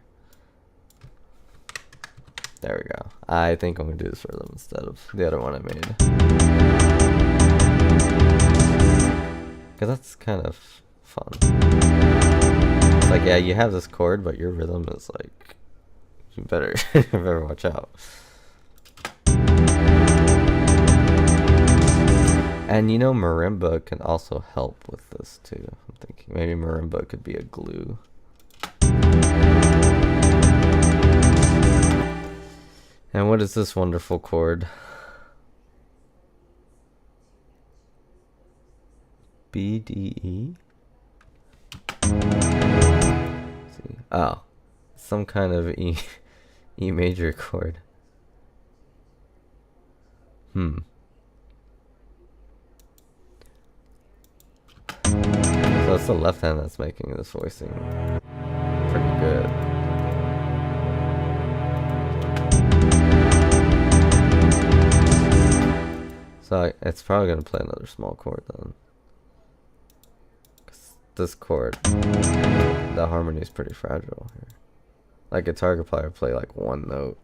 There we go. I think I'm gonna do this rhythm instead of the other one I made. Cause that's kind of fun. It's like, yeah, you have this chord, but your rhythm is like, you better watch out. And you know, marimba can also help with this too. I'm thinking maybe marimba could be a glue. And what is this wonderful chord? B, D, E? Let's see. Oh, some kind of E major chord. So it's the left hand that's making this voicing pretty good. So it's probably going to play another small chord then. 'Cause this chord, the harmony is pretty fragile here. Like guitar could probably play like one note,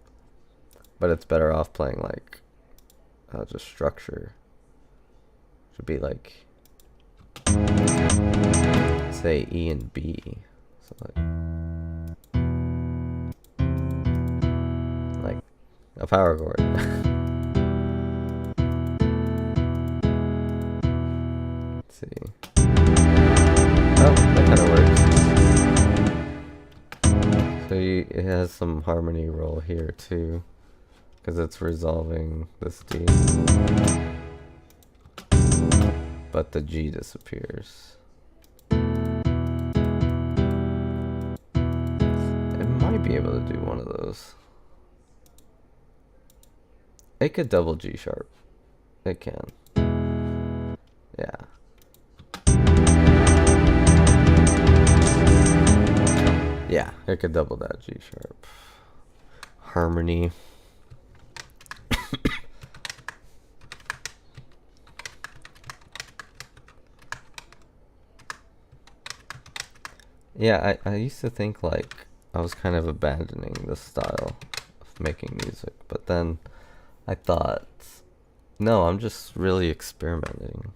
but it's better off playing like just structure. Should be like, say E and B. So like a power chord. Let's see. Oh, that kind of works. So it has some harmony roll here too, because it's resolving this D. But the G disappears. It might be able to do one of those. It could double G sharp. It can. Yeah. Yeah, it could double that G sharp. Harmony. Yeah, I used to think like I was kind of abandoning this style of making music, but then I thought, no, I'm just really experimenting.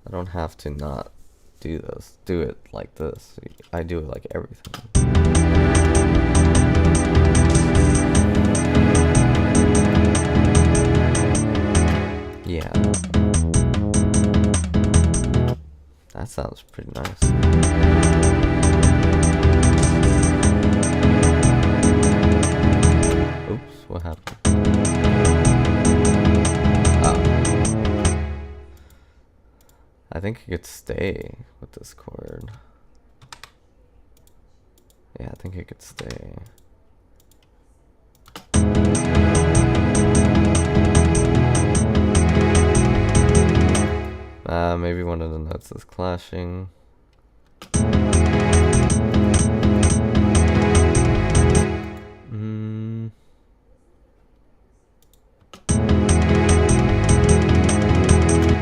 I don't have to not do it like this. I do it like everything. That sounds pretty nice. Oops, what happened? Oh. I think you could stay with this chord. Yeah, I think you could stay. Maybe one of the notes is clashing.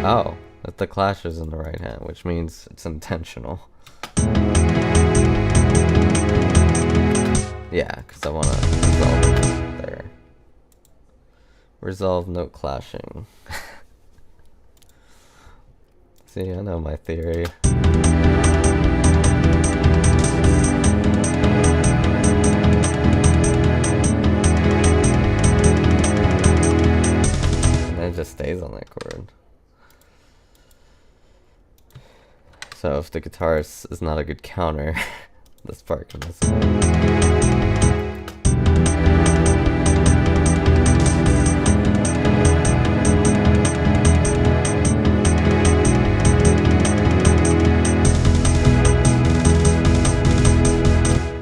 Oh, that the clash is in the right hand, which means it's intentional. Yeah, because I want to resolve it there. Resolve note clashing. See, I know my theory. And then it just stays on that chord. So if the guitarist is not a good counter, this part can mess up.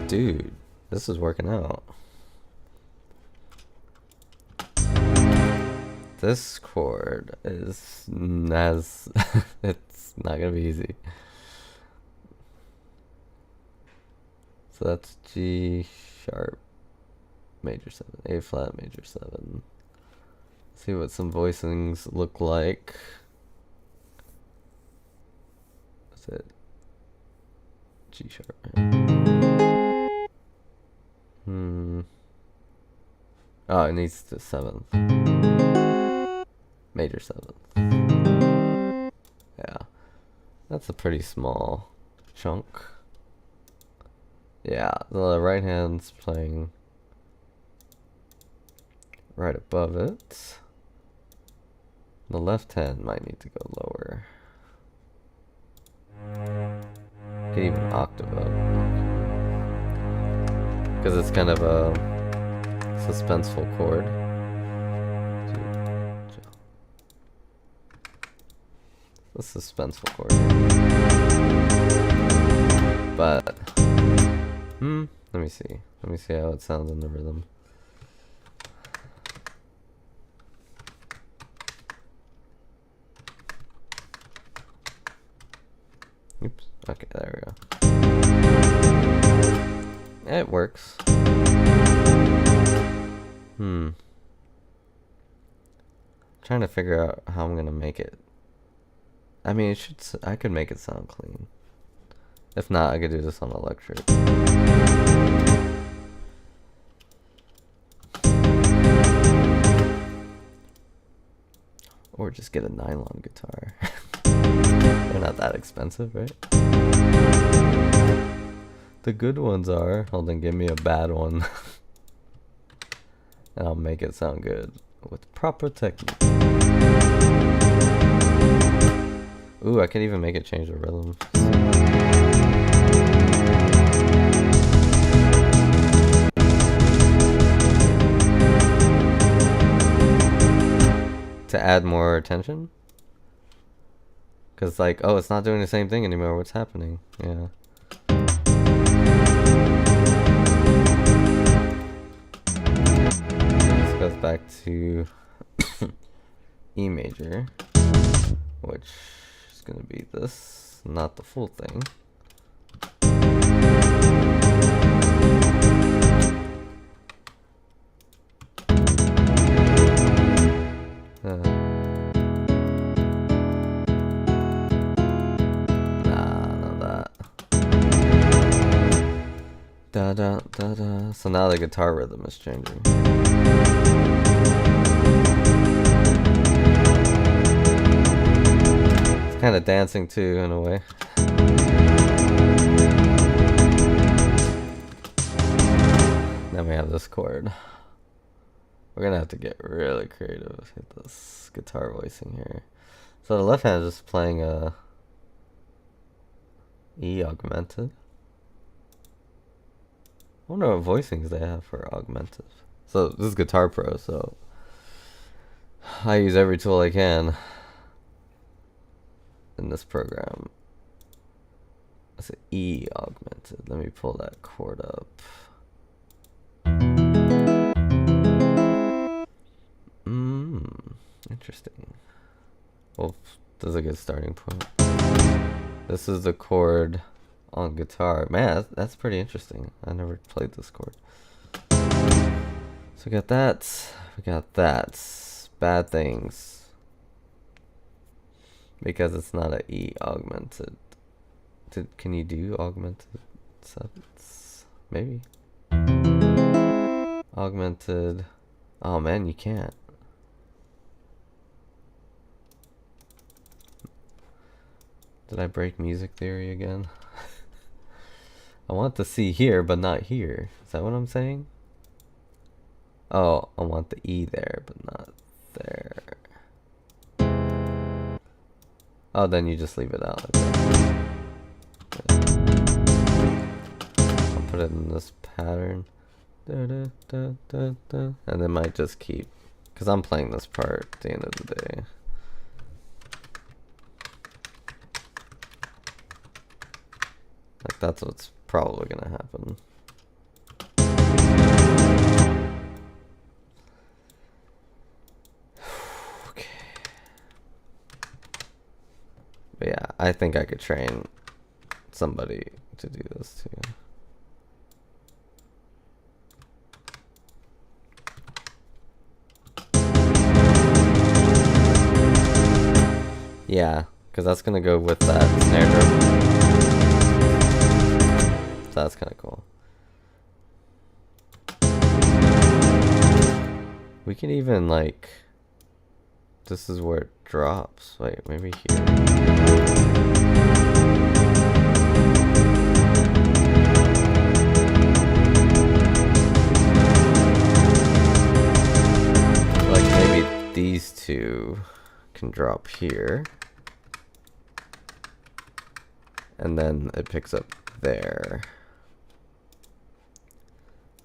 Dude, this is working out. This chord is it's not gonna be easy. So that's G sharp major 7, A flat major 7. See what some voicings look like. What's it? G sharp. Oh, it needs the 7th. Major 7th. Yeah. That's a pretty small chunk. Yeah, the right hand's playing right above it. The left hand might need to go lower. Get even an octave up. Because it's kind of a suspenseful chord. A suspenseful chord. But let me see. Let me see how it sounds in the rhythm. Oops. Okay, there we go. It works. Trying to figure out how I'm gonna make it. I mean, it should. I could make it sound clean. If not, I could do this on electric. Or just get a nylon guitar. They're not that expensive, right? The good ones are. Well, then give me a bad one. And I'll make it sound good with proper technique. Ooh, I can even make it change the rhythm. To add more attention? Because, like, oh, it's not doing the same thing anymore. What's happening? Yeah. This goes back to E major, which is going to be this, not the full thing. Da da da da. So now the guitar rhythm is changing. It's kind of dancing too, in a way. Then we have this chord. We're gonna have to get really creative with this guitar voicing here. So the left hand is just playing a E augmented. I wonder what voicings they have for augmented. So this is Guitar Pro, so I use every tool I can in this program. It's an E augmented. Let me pull that chord up. Interesting. Well, this is a good starting point. This is the chord on guitar. Man, that's pretty interesting. I never played this chord. So we got that. We got that. Bad things. Because it's not an E augmented. Can you do augmented sets? Maybe. Augmented. Oh man, you can't. Did I break music theory again? I want to see here, but not here. Is that what I'm saying? Oh, I want the E there, but not there. Oh, then you just leave it out. Okay. I'll put it in this pattern. Da, da, da, da, and it might just keep, because I'm playing this part at the end of the day. Like, that's what's probably gonna happen. Okay. But yeah, I think I could train somebody to do this too. Yeah, because that's gonna go with that snare drum. So that's kind of cool. We can even like, this is where it drops. Wait, maybe here. Like maybe these two can drop here. And then it picks up there.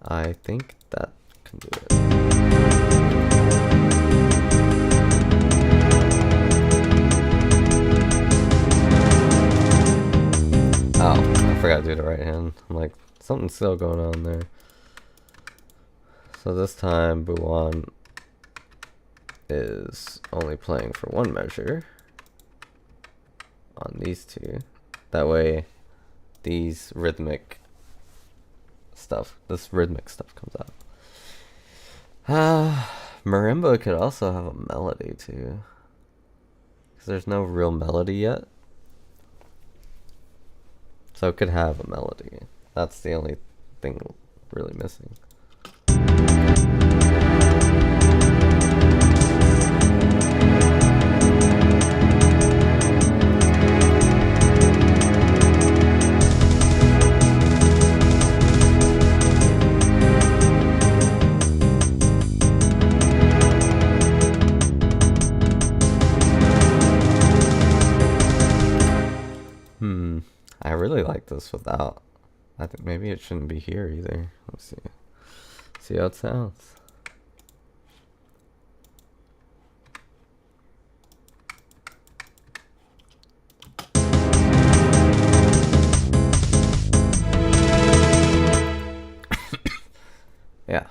I think that can do it. Oh, I forgot to do the right hand. I'm like, something's still going on there. So this time, Buwan is only playing for one measure on these two. That way, these rhythmic stuff, this rhythmic stuff comes out. Marimba could also have a melody too, because there's no real melody yet. So it could have a melody. That's the only thing really missing. I really like this without. I think maybe it shouldn't be here either. Let's see. See how it sounds. Yeah.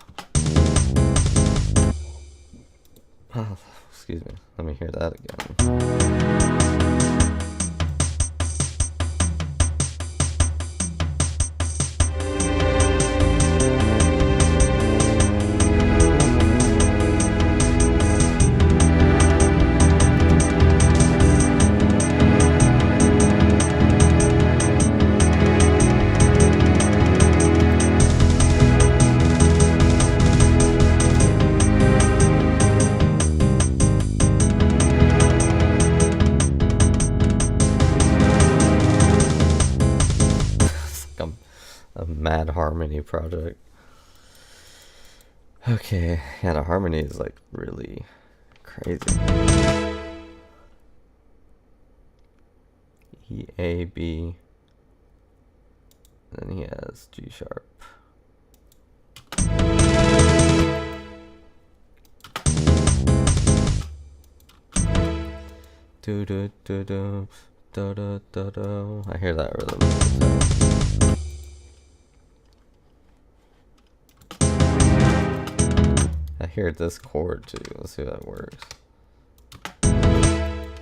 Oh, excuse me. Let me hear that again. Mad harmony project. Okay, yeah, the harmony is like really crazy. E, A, B, Then he has G sharp. Do do do do do do do do. I hear that rhythm. I hear this chord too. Let's see if that works.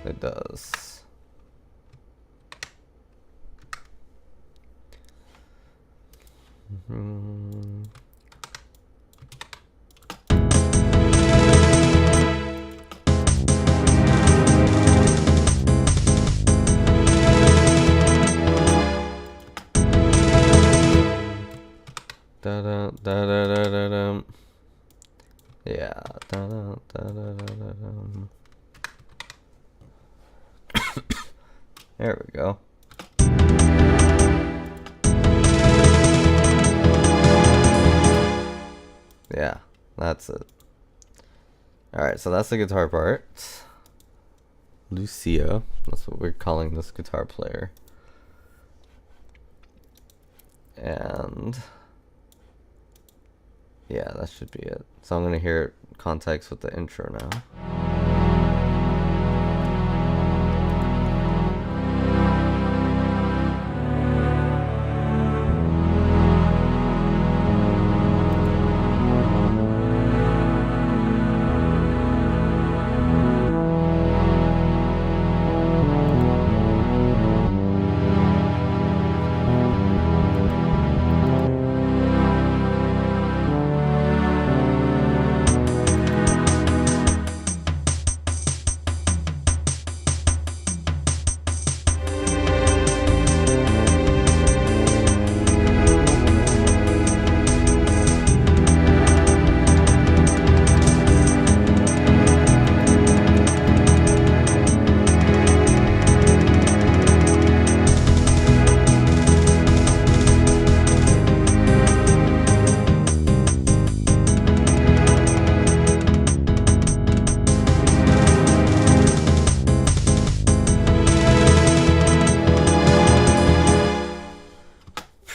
It does. Da da da da da da da. Yeah. Da da da da da da. There we go. Yeah, that's it. Alright, so that's the guitar part. Lucia, that's what we're calling this guitar player. And yeah, that should be it. So I'm gonna hear context with the intro now.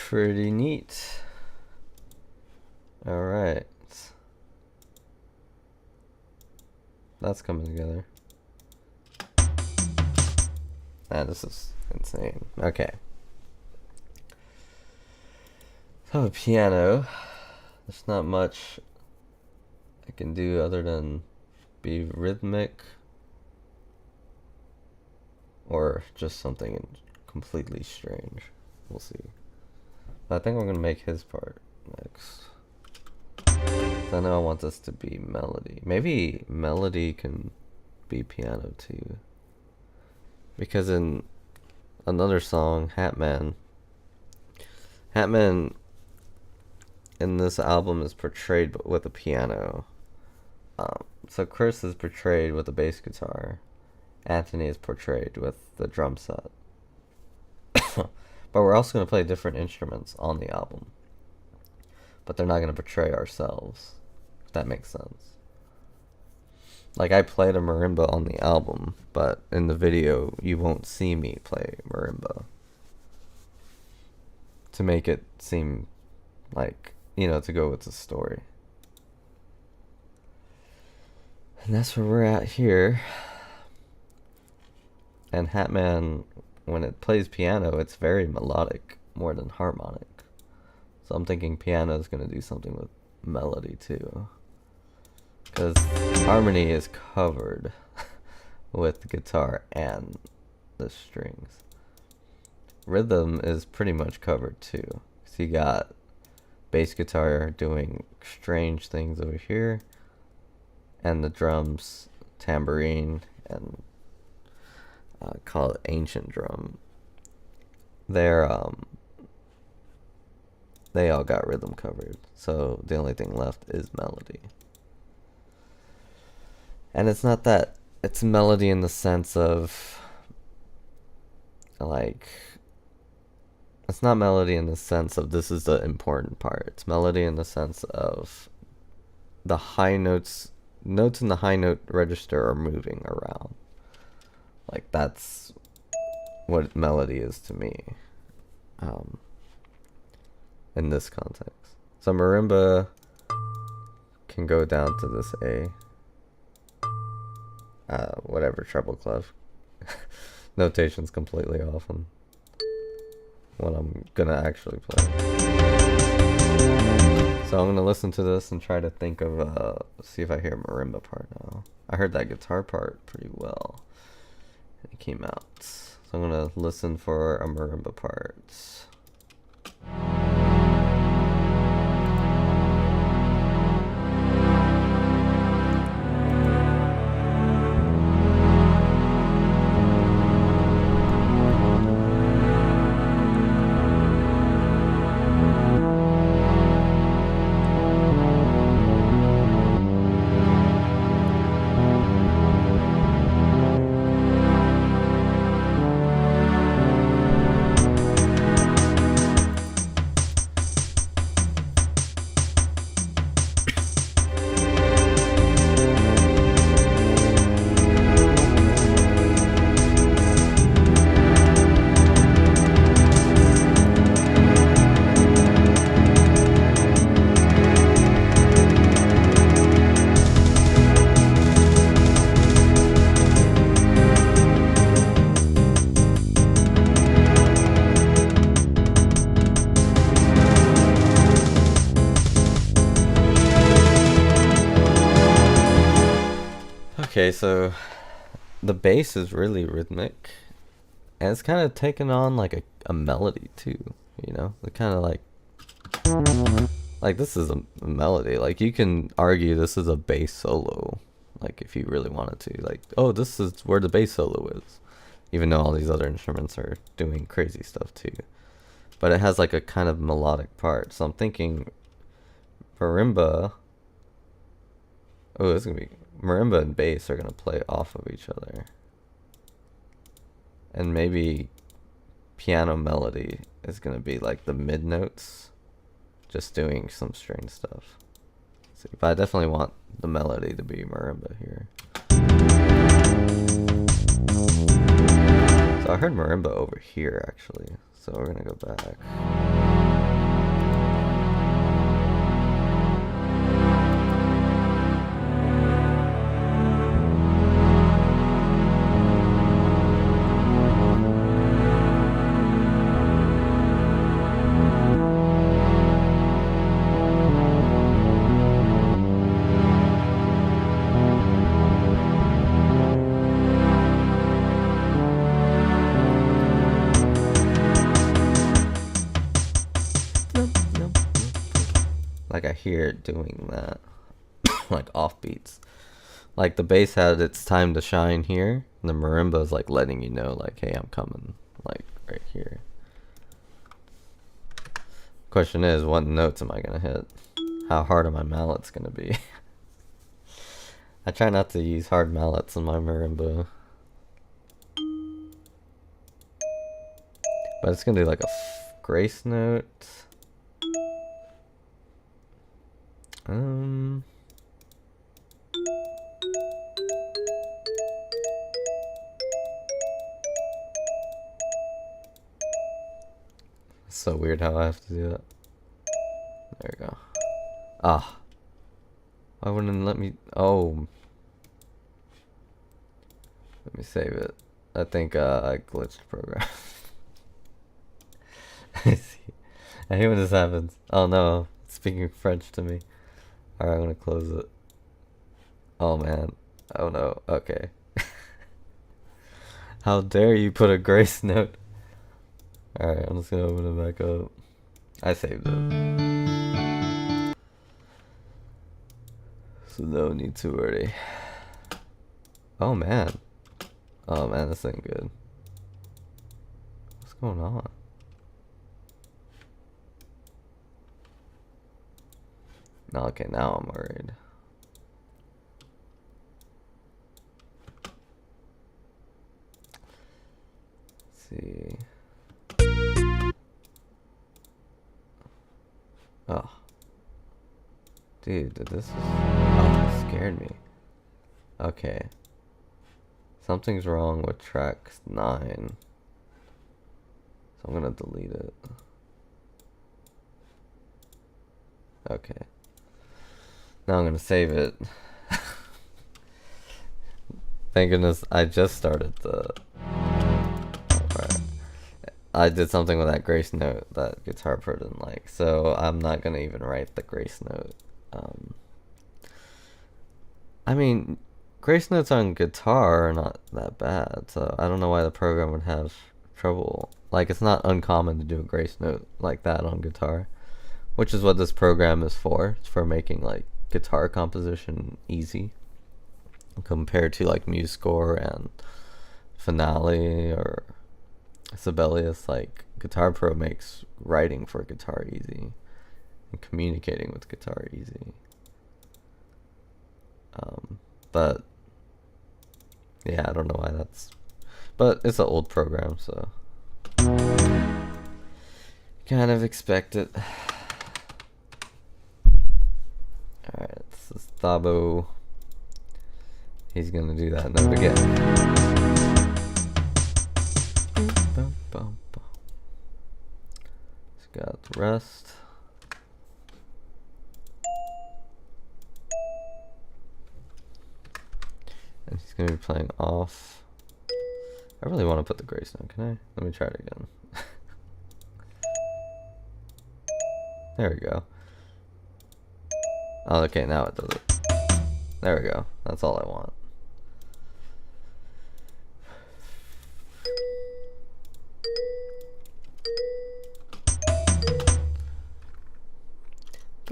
Pretty neat. Alright. That's coming together. Ah, this is insane. Okay. So, piano. There's not much I can do other than be rhythmic or just something completely strange. We'll see. I think I'm gonna make his part next. I know I want this to be melody. Maybe melody can be piano too. Because in another song, Hatman in this album is portrayed with a piano. So Chris is portrayed with a bass guitar. Anthony is portrayed with the drum set. But we're also going to play different instruments on the album. But they're not going to portray ourselves, if that makes sense. Like, I played a marimba on the album, but in the video, you won't see me play marimba. To make it seem like, you know, to go with the story. And that's where we're at here. And Hatman, when it plays piano, it's very melodic more than harmonic. So I'm thinking piano is going to do something with melody too. Because harmony is covered with guitar and the strings. Rhythm is pretty much covered too. So you got bass guitar doing strange things over here. And the drums, tambourine, and call it ancient drum. They all got rhythm covered, so the only thing left is melody. And it's not that it's melody in the sense of like, it's not melody in the sense of this is the important part. It's melody in the sense of the high notes in the high note register are moving around. Like, that's what melody is to me. in this context. So marimba can go down to this A. Whatever, treble clef. Notation's completely off on what I'm gonna actually play. So I'm gonna listen to this and try to think of, see if I hear a marimba part now. I heard that guitar part pretty well. It came out. So I'm gonna listen for a marimba part. Okay, so the bass is really rhythmic, and it's kind of taken on like a melody too, you know? It kind of like this is a melody. Like you can argue this is a bass solo, like if you really wanted to. Like, oh, this is where the bass solo is, even though all these other instruments are doing crazy stuff too. But it has like a kind of melodic part. So I'm thinking marimba. Oh, it's gonna be marimba and bass are gonna play off of each other, and maybe piano melody is gonna be like the mid notes, just doing some string stuff. See, but I definitely want the melody to be marimba here. So I heard marimba over here actually. So we're gonna go back. Like I hear it doing that, like off beats. Like the bass had its time to shine here, and the marimba is like letting you know, like, hey, I'm coming, like right here. Question is, what notes am I gonna hit? How hard are my mallets gonna be? I try not to use hard mallets in my marimba, but it's gonna do like a grace note. It's so weird how I have to do that. There we go. Ah. Why wouldn't it let me? Oh. Let me save it. I think I glitched the program. I see. I hate when this happens. Oh no. It's speaking French to me. Alright, I'm gonna close it. Oh man. Oh no. Okay. How dare you put a grace note? Alright, I'm just gonna open it back up. I saved it. So no need to worry. Oh man. Oh man, this ain't good. What's going on? No, okay, now I'm worried. Let's see. Oh. Dude, this is... Oh, it scared me. Okay. Something's wrong with track 9. So I'm gonna delete it. Okay. Now I'm gonna save it. Thank goodness I just started the... Alright. I did something with that grace note that Guitar Pro didn't like, so I'm not gonna even write the grace note. I mean, grace notes on guitar are not that bad, so I don't know why the program would have trouble. Like, it's not uncommon to do a grace note like that on guitar, which is what this program is for. It's for making, like, guitar composition easy compared to, like, MuseScore and Finale or Sibelius. Like, Guitar Pro makes writing for guitar easy and communicating with guitar easy. But yeah, I don't know why that's, but it's an old program, so kind of expect it. Alright, this is Thabo. He's gonna do that note again. He's got the rest. And he's gonna be playing off. I really want to put the grace note, can I? Let me try it again. There we go. Oh, okay, now it does it. There we go. That's all I want.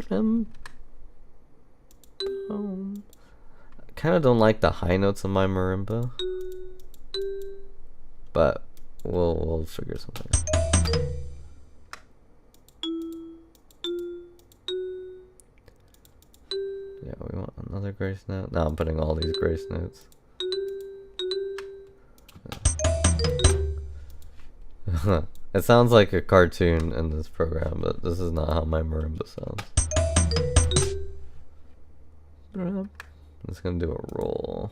I kind of don't like the high notes of my marimba, but we'll figure something out. Yeah, we want another grace note. Now I'm putting all these grace notes. It sounds like a cartoon in this program, but this is not how my marimba sounds. I'm just gonna do a roll.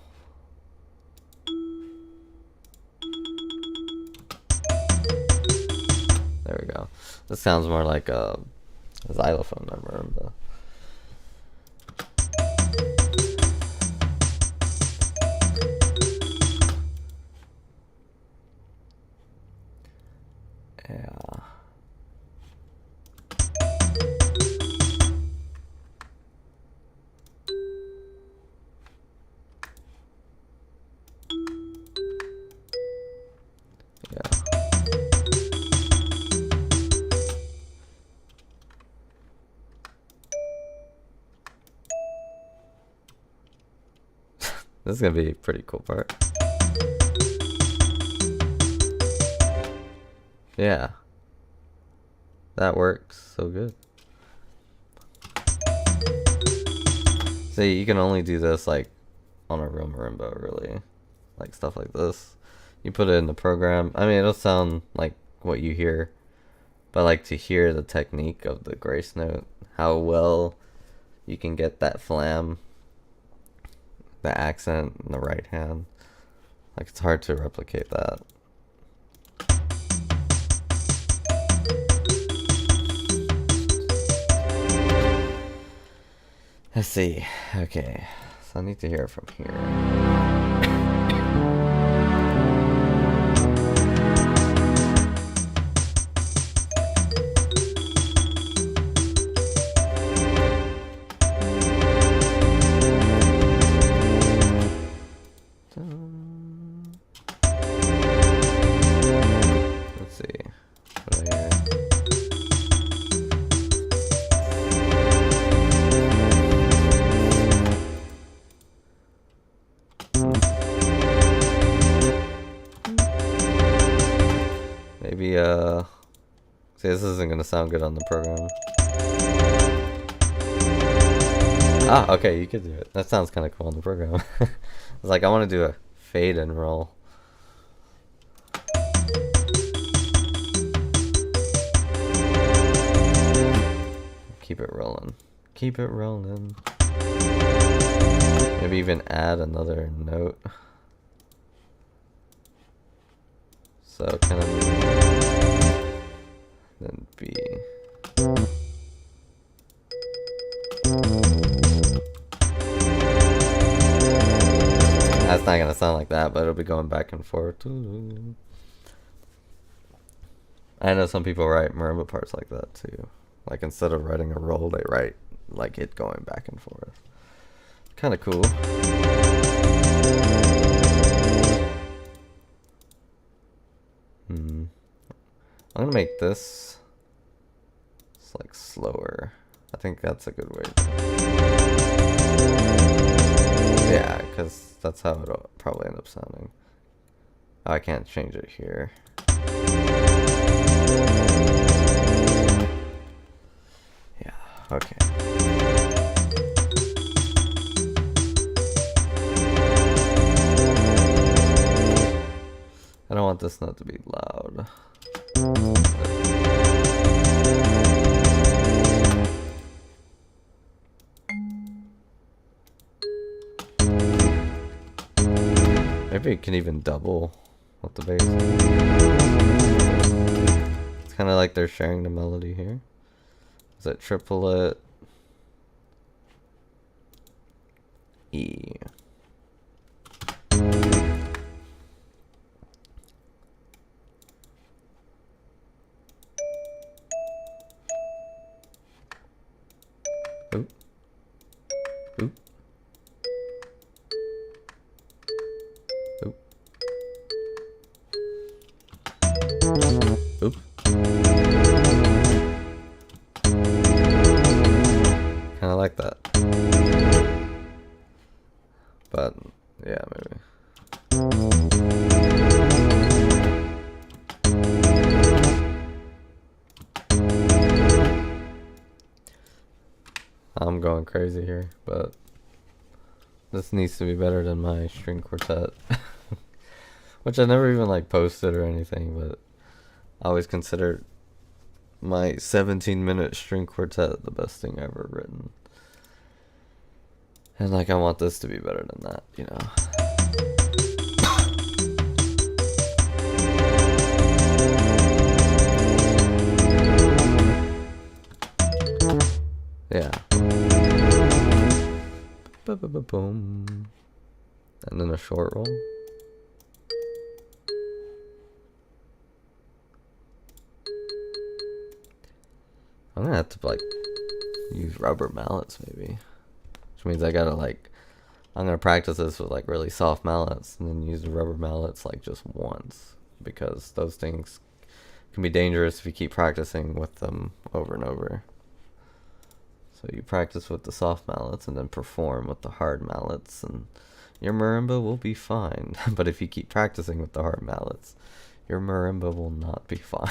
There we go. This sounds more like a xylophone than marimba. Yeah. This is gonna be a pretty cool part. Yeah. That works so good. See, you can only do this like on a real marimba, really. Like stuff like this. You put it in the program. I mean, it'll sound like what you hear, but like to hear the technique of the grace note, how well you can get that flam, the accent in the right hand. Like, it's hard to replicate that. Let's see. Okay, so I need to hear it from here. Let's see. What do I hear? Maybe, see, this isn't gonna sound good on the program. Ah, okay, you could do it. That sounds kind of cool on the program. It's like, I want to do a fade and roll. Keep it rolling. Keep it rolling. Maybe even add another note. So kind of then B. That's not gonna sound like that, but it'll be going back and forth. I know some people write marimba parts like that too. Like instead of writing a roll, they write like it going back and forth. Kind of cool. I'm gonna make this like slower. I think that's a good way. Yeah, because that's how it'll probably end up sounding. Oh, I can't change it here. Yeah, okay. I don't want this note to be loud. Maybe it can even double with the bass. It's kind of like they're sharing the melody here. Is it triplet E? Oop. Oop. Oop. Oop. Kinda like that. But yeah, maybe. I'm going crazy here, but this needs to be better than my string quartet. Which I never even like posted or anything, but I always considered my 17-minute string quartet the best thing ever written. And like I want this to be better than that, you know. Yeah. Boom. And then a short roll. I'm gonna have to like use rubber mallets maybe. Which means I gotta like, I'm gonna practice this with like really soft mallets and then use the rubber mallets like just once. Because those things can be dangerous if you keep practicing with them over and over. So you practice with the soft mallets and then perform with the hard mallets and your marimba will be fine. But if you keep practicing with the hard mallets, your marimba will not be fine.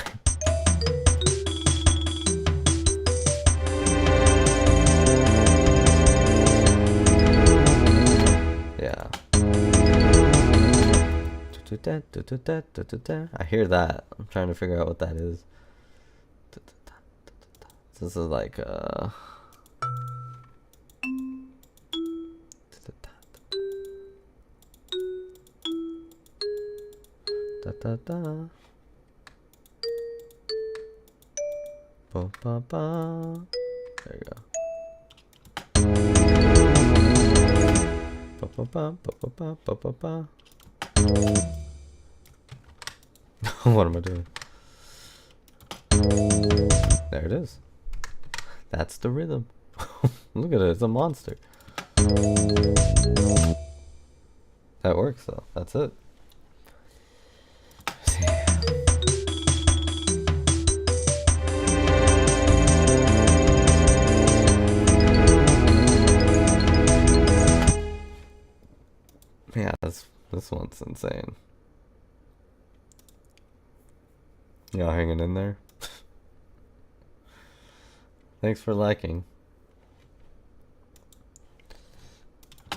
Yeah. I hear that. I'm trying to figure out what that is. This is like da da. Ba ba ba. There you go. Ba ba ba ba ba ba ba ba. What am I doing? There it is. That's the rhythm. Look at it, it's a monster. That works though. That's it. Yeah, this one's insane. Y'all hanging in there? Thanks for liking.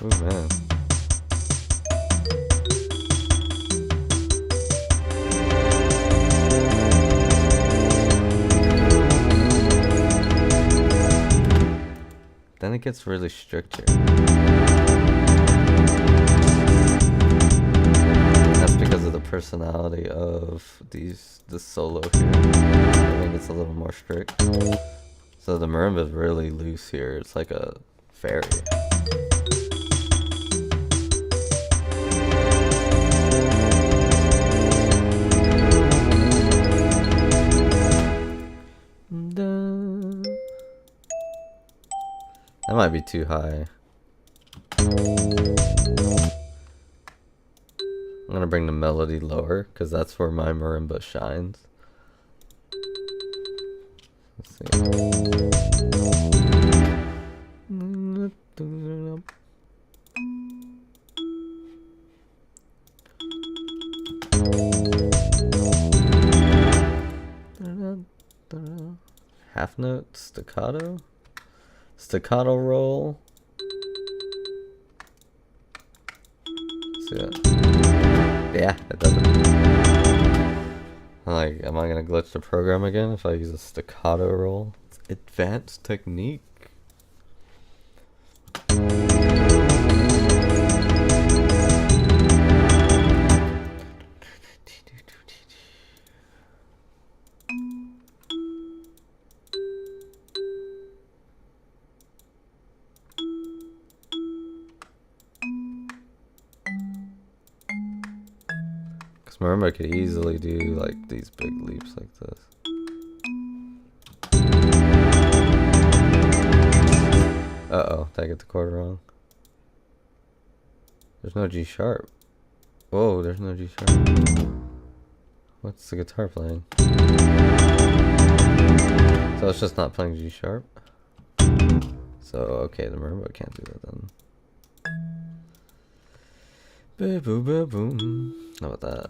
Oh man. Then it gets really strict here. That's because of the personality of this solo here. I think it's a little more strict. So the marimba is really loose here. It's like a fairy. That might be too high. I'm gonna bring the melody lower because that's where my marimba shines. Let's see. Half note, staccato roll. Yeah, it doesn't. Like, am I gonna glitch the program again if I use a staccato roll? It's advanced technique. Marimba could easily do like these big leaps like this. Uh-oh, did I get the chord wrong? There's no G sharp. Whoa, there's no G sharp. What's the guitar playing? So it's just not playing G sharp? So, okay, the marimba can't do that then. Ba-boom. How about that?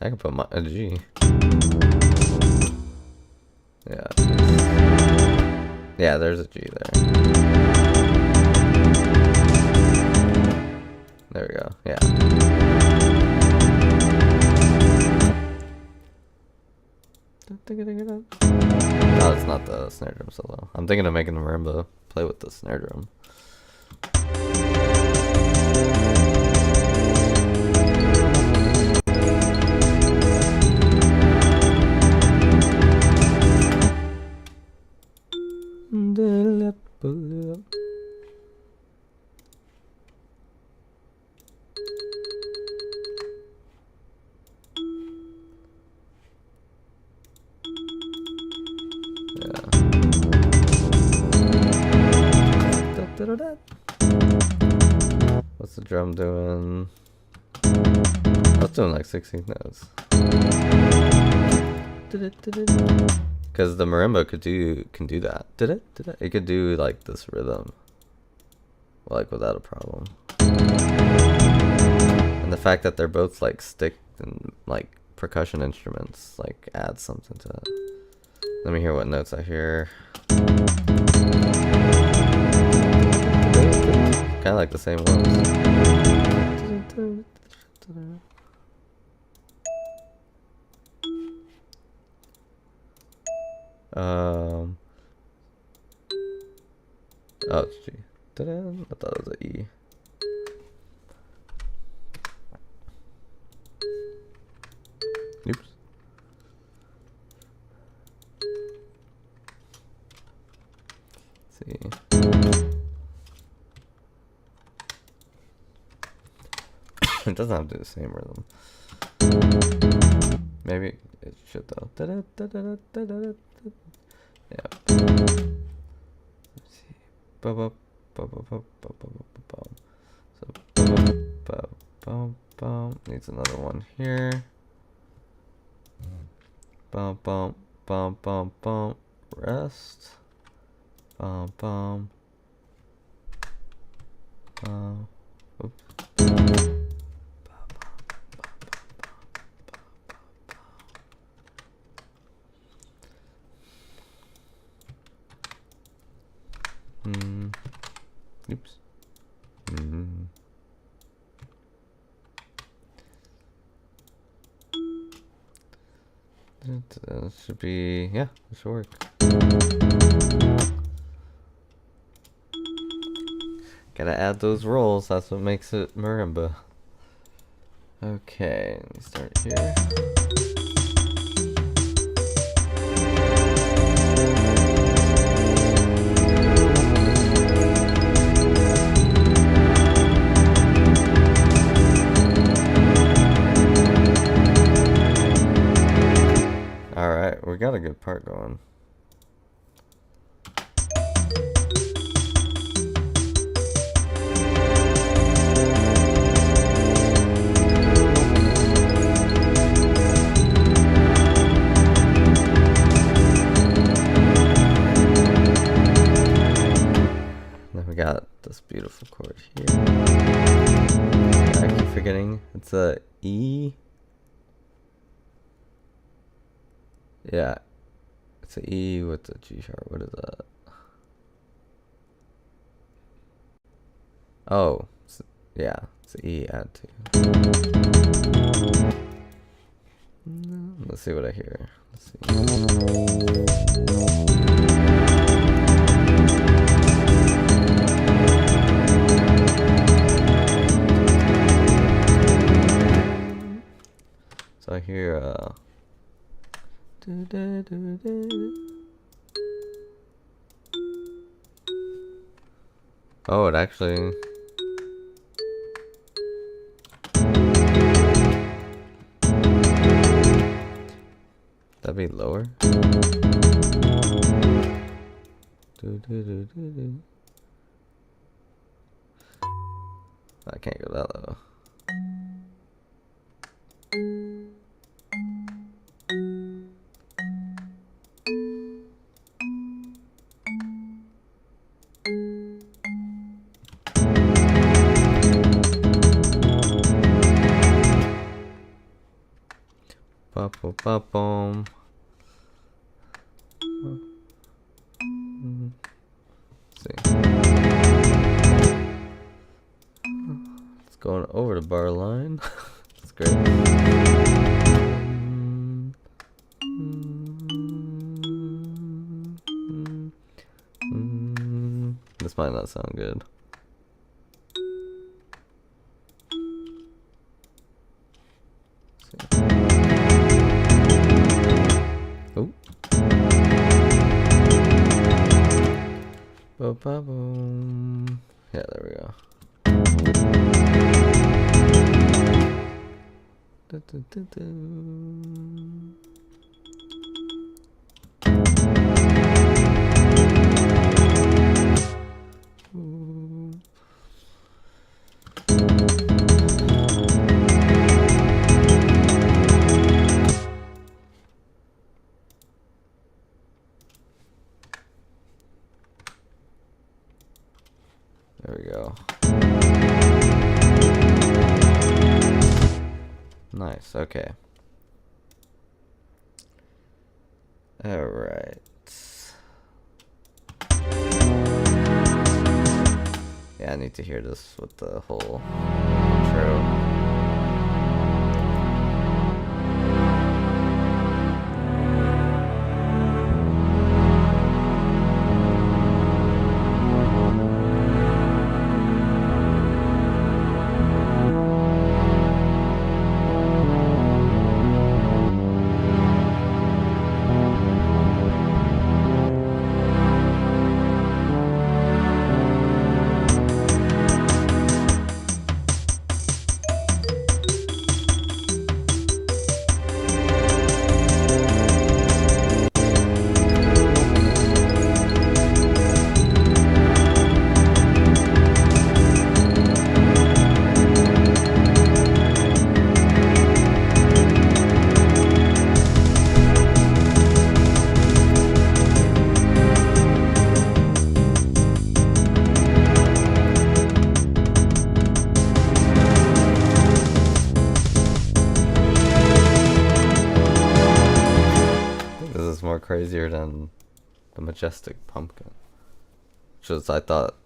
I can put a G. Yeah. Yeah, there's a G there. There we go. Yeah. No, it's not the snare drum solo. I'm thinking of making the marimba play with the snare drum. What's the drum doing? I was doing like 16 notes. Because the marimba can do that. It could do like this rhythm, like without a problem. And the fact that they're both like stick and like percussion instruments like adds something to it. Let me hear what notes I hear. Kind of like the same ones. Oh, it's G. I thought it was an E. Oops. Let's see. It doesn't have to do the same rhythm. Maybe it should though. Yeah. Let's see. So needs another one here. Rest. Oops. Oops. That should be, yeah, it should work. Gotta add those rolls, that's what makes it marimba. Okay, let me start here. Alright, we got a good part going. Then we got this beautiful chord here. I keep forgetting. It's a E. Yeah. It's an E with a G sharp. What is that? Oh. Yeah. It's an E add 2. Let's see what I hear. Let's see. So I hear oh, it actually that'd be lower. I can't go that low. Ba-ba-ba-boom. See. It's going over the bar line. That's great. This might not sound good. Oh. Ba-ba-boom. Yeah, there we go. Da-da-da-da. There we go. Nice, okay. Alright. Yeah, I need to hear this with the whole intro. More crazier than the Majestic Pumpkin, which was, I thought,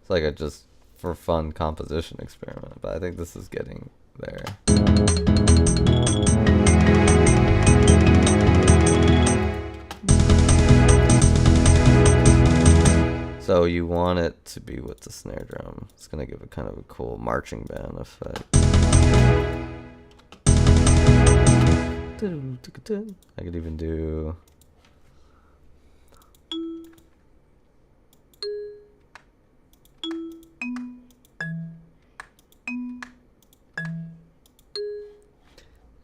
it's like a just for fun composition experiment, but I think this is getting there. So you want it to be with the snare drum. It's gonna give it kind of a cool marching band effect. I could even do.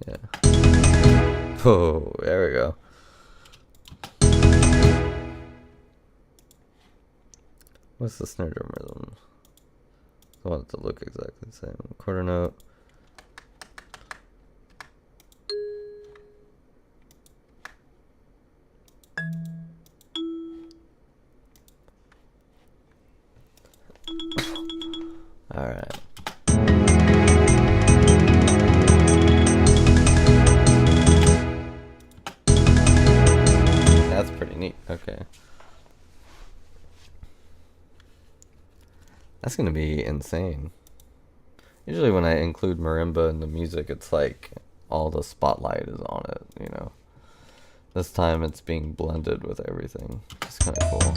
Yeah. Oh, there we go. What's the snare drum rhythm? I want it to look exactly the same. Quarter note. Alright. That's pretty neat. Okay. That's gonna be insane. Usually when I include marimba in the music, it's like all the spotlight is on it, you know. This time it's being blended with everything. It's kind of cool.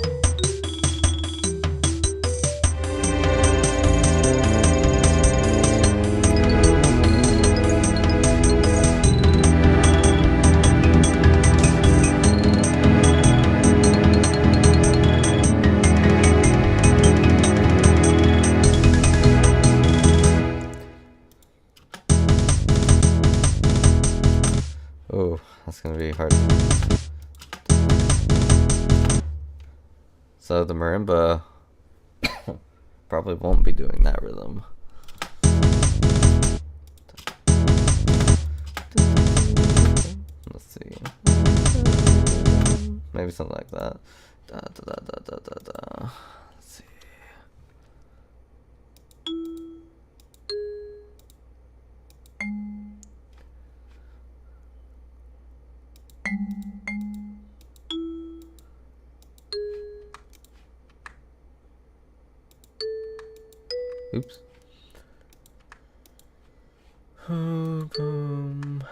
Oh, that's gonna be hard. So the marimba probably won't be doing that rhythm. Let's see. Maybe something like that. Da, da, da, da, da, da, da. Let's see. Oops. Boom.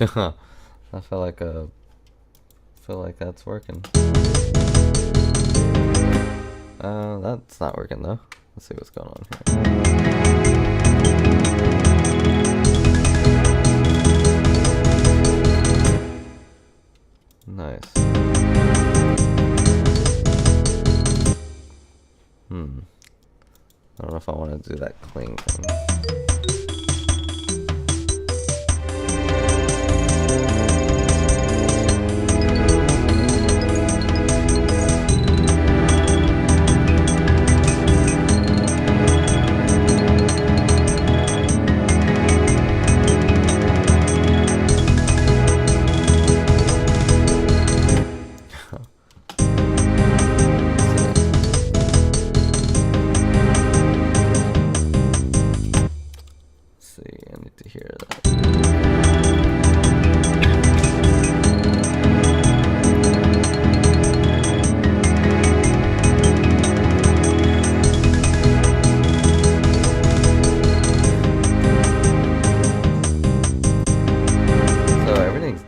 I feel like that's working. That's not working though. Let's see what's going on here. Nice. I don't know if I want to do that cling thing.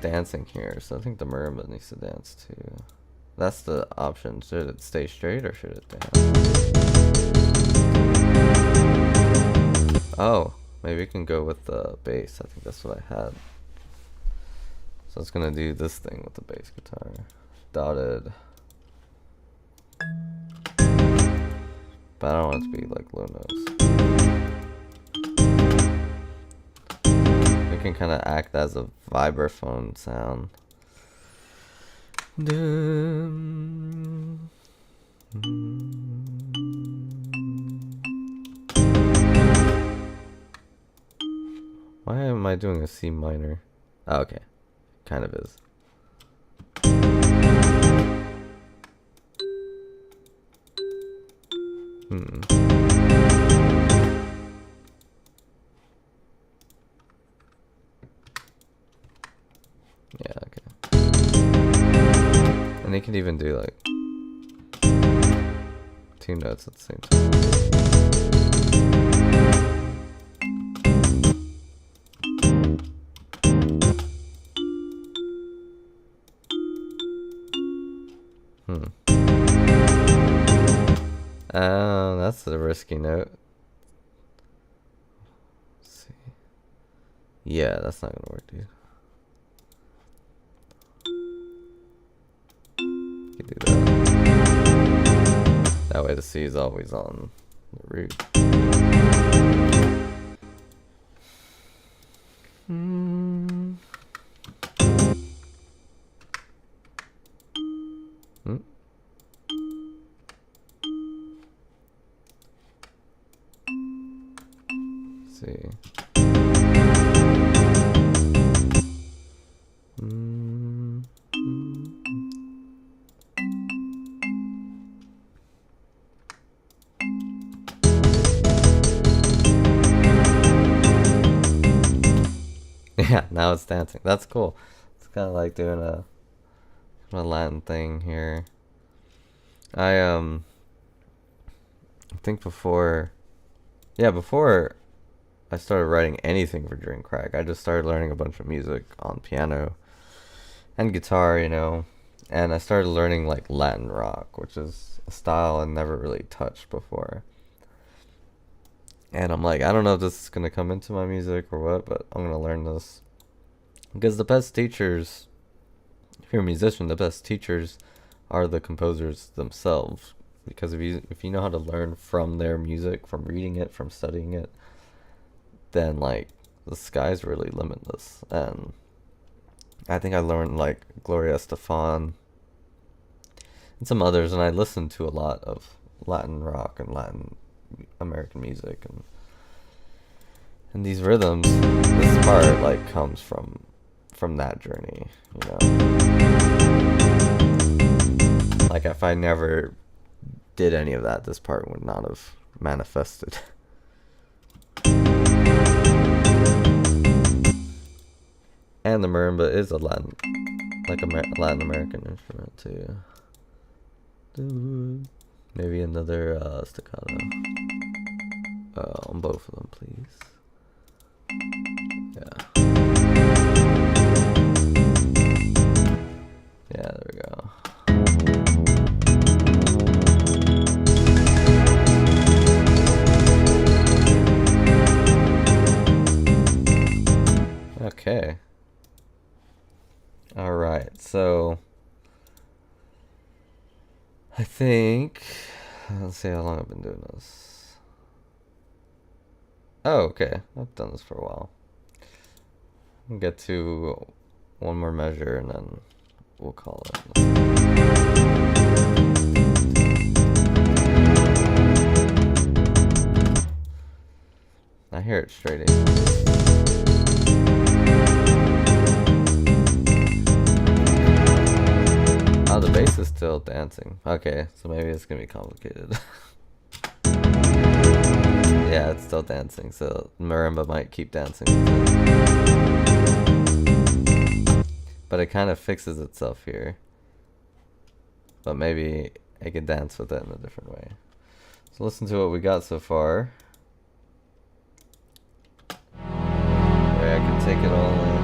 Dancing here, so I think the marimba needs to dance too. That's the option. Should it stay straight or should it dance? Oh, maybe we can go with the bass. I think that's what I had. So it's gonna do this thing with the bass guitar. Dotted. But I don't want it to be like low notes. We can kind of act as a vibraphone sound. Why am I doing a C minor? Oh, okay. Kind of is. Yeah, okay. And you can even do like 2 notes at the same time. That's a risky note. Let's see. Yeah, that's not gonna work, dude. You can do that. That way the C is always on the root. See. Yeah, now it's dancing. That's cool. It's kind of like doing a Latin thing here. I think before I started writing anything for Drink Crack, I just started learning a bunch of music on piano and guitar, you know, and I started learning like Latin rock, which is a style I never really touched before. And I'm like, I don't know if this is gonna come into my music or what, but I'm gonna learn this. Because the best teachers, if you're a musician, the best teachers are the composers themselves. Because if you know how to learn from their music, from reading it, from studying it, then like the sky's really limitless. And I think I learned like Gloria Estefan and some others, and I listened to a lot of Latin rock and Latin American music, and these rhythms, this part like comes from that journey, you know. Like if I never did any of that, this part would not have manifested. And the marimba is a Latin American instrument too. Maybe another staccato on both of them, please. Yeah. Yeah, there we go. Okay. All right, so I think, let's see how long I've been doing this. Oh, okay. I've done this for a while. We'll get to one more measure and then we'll call it. I hear it straight in. Oh, the bass is still dancing. Okay, so maybe it's gonna be complicated. Yeah, it's still dancing, so marimba might keep dancing. But it kind of fixes itself here. But maybe I can dance with it in a different way. So listen to what we got so far. Way I can take it all in.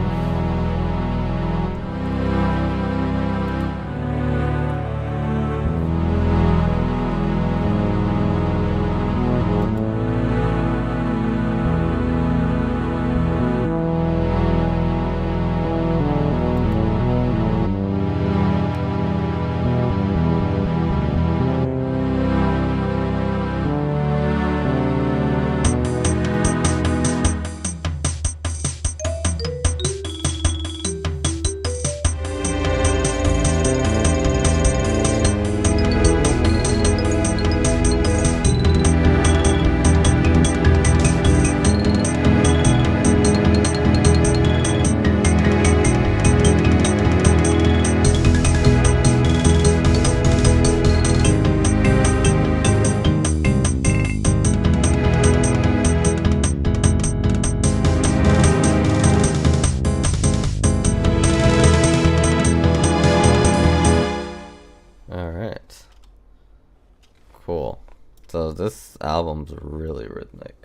So this album's really rhythmic.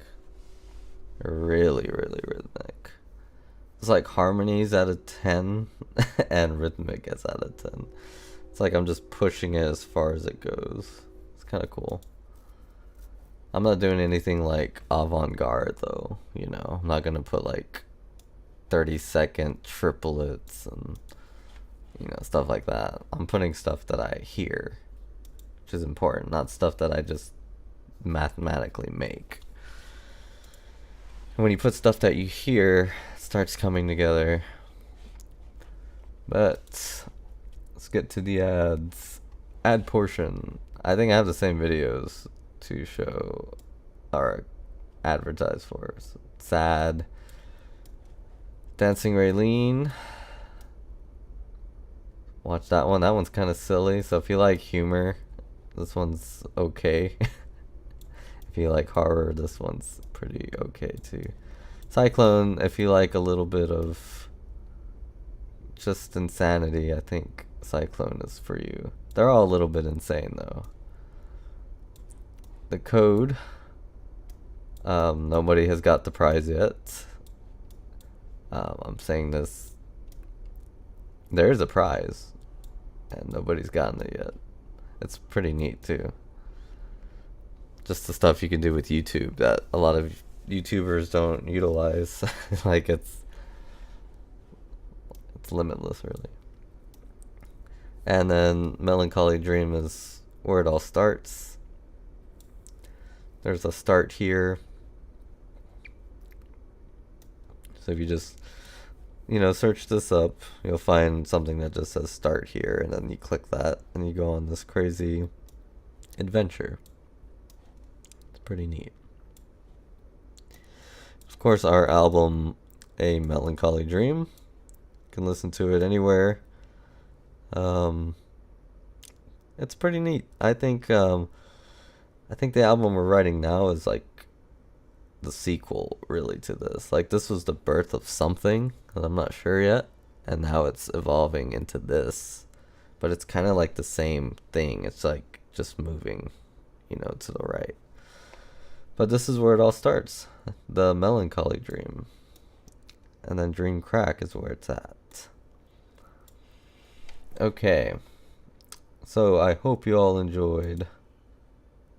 Really, really rhythmic. It's like harmonies out of 10 and rhythmic is out of 10. It's like I'm just pushing it as far as it goes. It's kind of cool. I'm not doing anything like avant-garde though, you know. I'm not gonna put like 30-second triplets and, you know, stuff like that. I'm putting stuff that I hear, which is important, not stuff that I just mathematically make. And when you put stuff that you hear, it starts coming together. But let's get to the ads. Ad portion. I think I have the same videos to show or advertise for. So Sad, Dancing Raylene. Watch that one. That one's kind of silly. So if you like humor, this one's okay. If you like horror, this one's pretty okay too. Cyclone, if you like a little bit of just insanity, I think Cyclone is for you. They're all a little bit insane though. The Code. Nobody has got the prize yet. I'm saying this. There's a prize, and nobody's gotten it yet. It's pretty neat too. Just the stuff you can do with YouTube that a lot of YouTubers don't utilize. Like it's limitless, really. And then Melancholy Dream is where it all starts. There's a start here. So if you just, you know, search this up, you'll find something that just says start here, and then you click that and you go on this crazy adventure. It's pretty neat. Of course, our album, A Melancholy Dream, you can listen to it anywhere. It's pretty neat. I think the album we're writing now is like the sequel really to this. Like this was the birth of something that I'm not sure yet, and now it's evolving into this. But it's kind of like the same thing. It's like just moving, you know, to the right. But this is where it all starts. The Melancholy Dream. And then Dream Crack is where it's at. Okay. So I hope you all enjoyed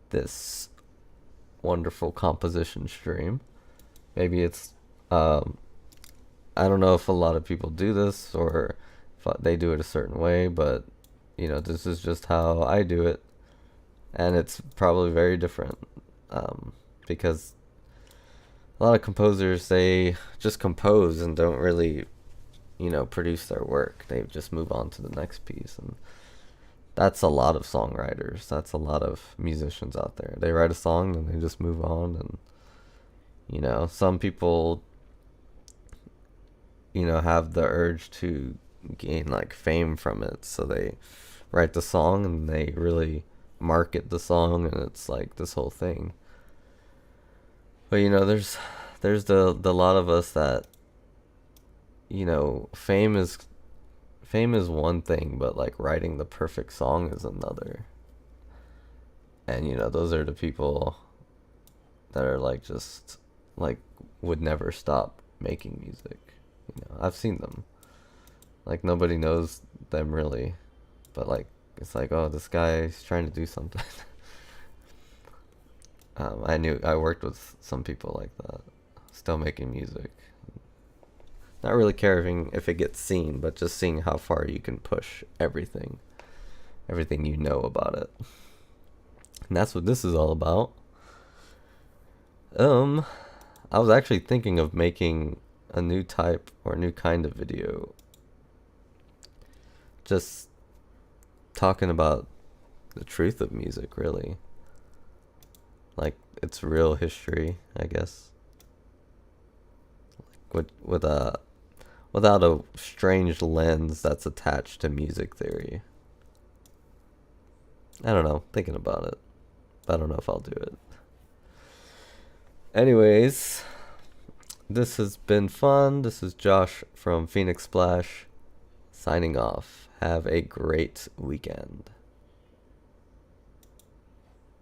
this wonderful composition stream. Maybe it's I don't know if a lot of people do this or if they do it a certain way, but you know, this is just how I do it, and it's probably very different because a lot of composers, they just compose and don't really, you know, produce their work. They just move on to the next piece, and that's a lot of songwriters. That's a lot of musicians out there. They write a song and they just move on. And, you know, some people, you know, have the urge to gain like fame from it. So they write the song and they really market the song, and it's like this whole thing. But, you know, there's the lot of us that, you know, fame is one thing, but like writing the perfect song is another. And you know, those are the people that are like just like would never stop making music. You know, I've seen them. Like nobody knows them really, but like it's like, oh, this guy's trying to do something. I worked with some people like that, still making music. Not really caring if it gets seen, but just seeing how far you can push everything you know about it. And that's what this is all about. I was actually thinking of making a new type or new kind of video. Just talking about the truth of music, really. Like its real history, I guess. Without a strange lens that's attached to music theory. I don't know, thinking about it. I don't know if I'll do it. Anyways, this has been fun. This is Josh from Phoenix Splash signing off. Have a great weekend.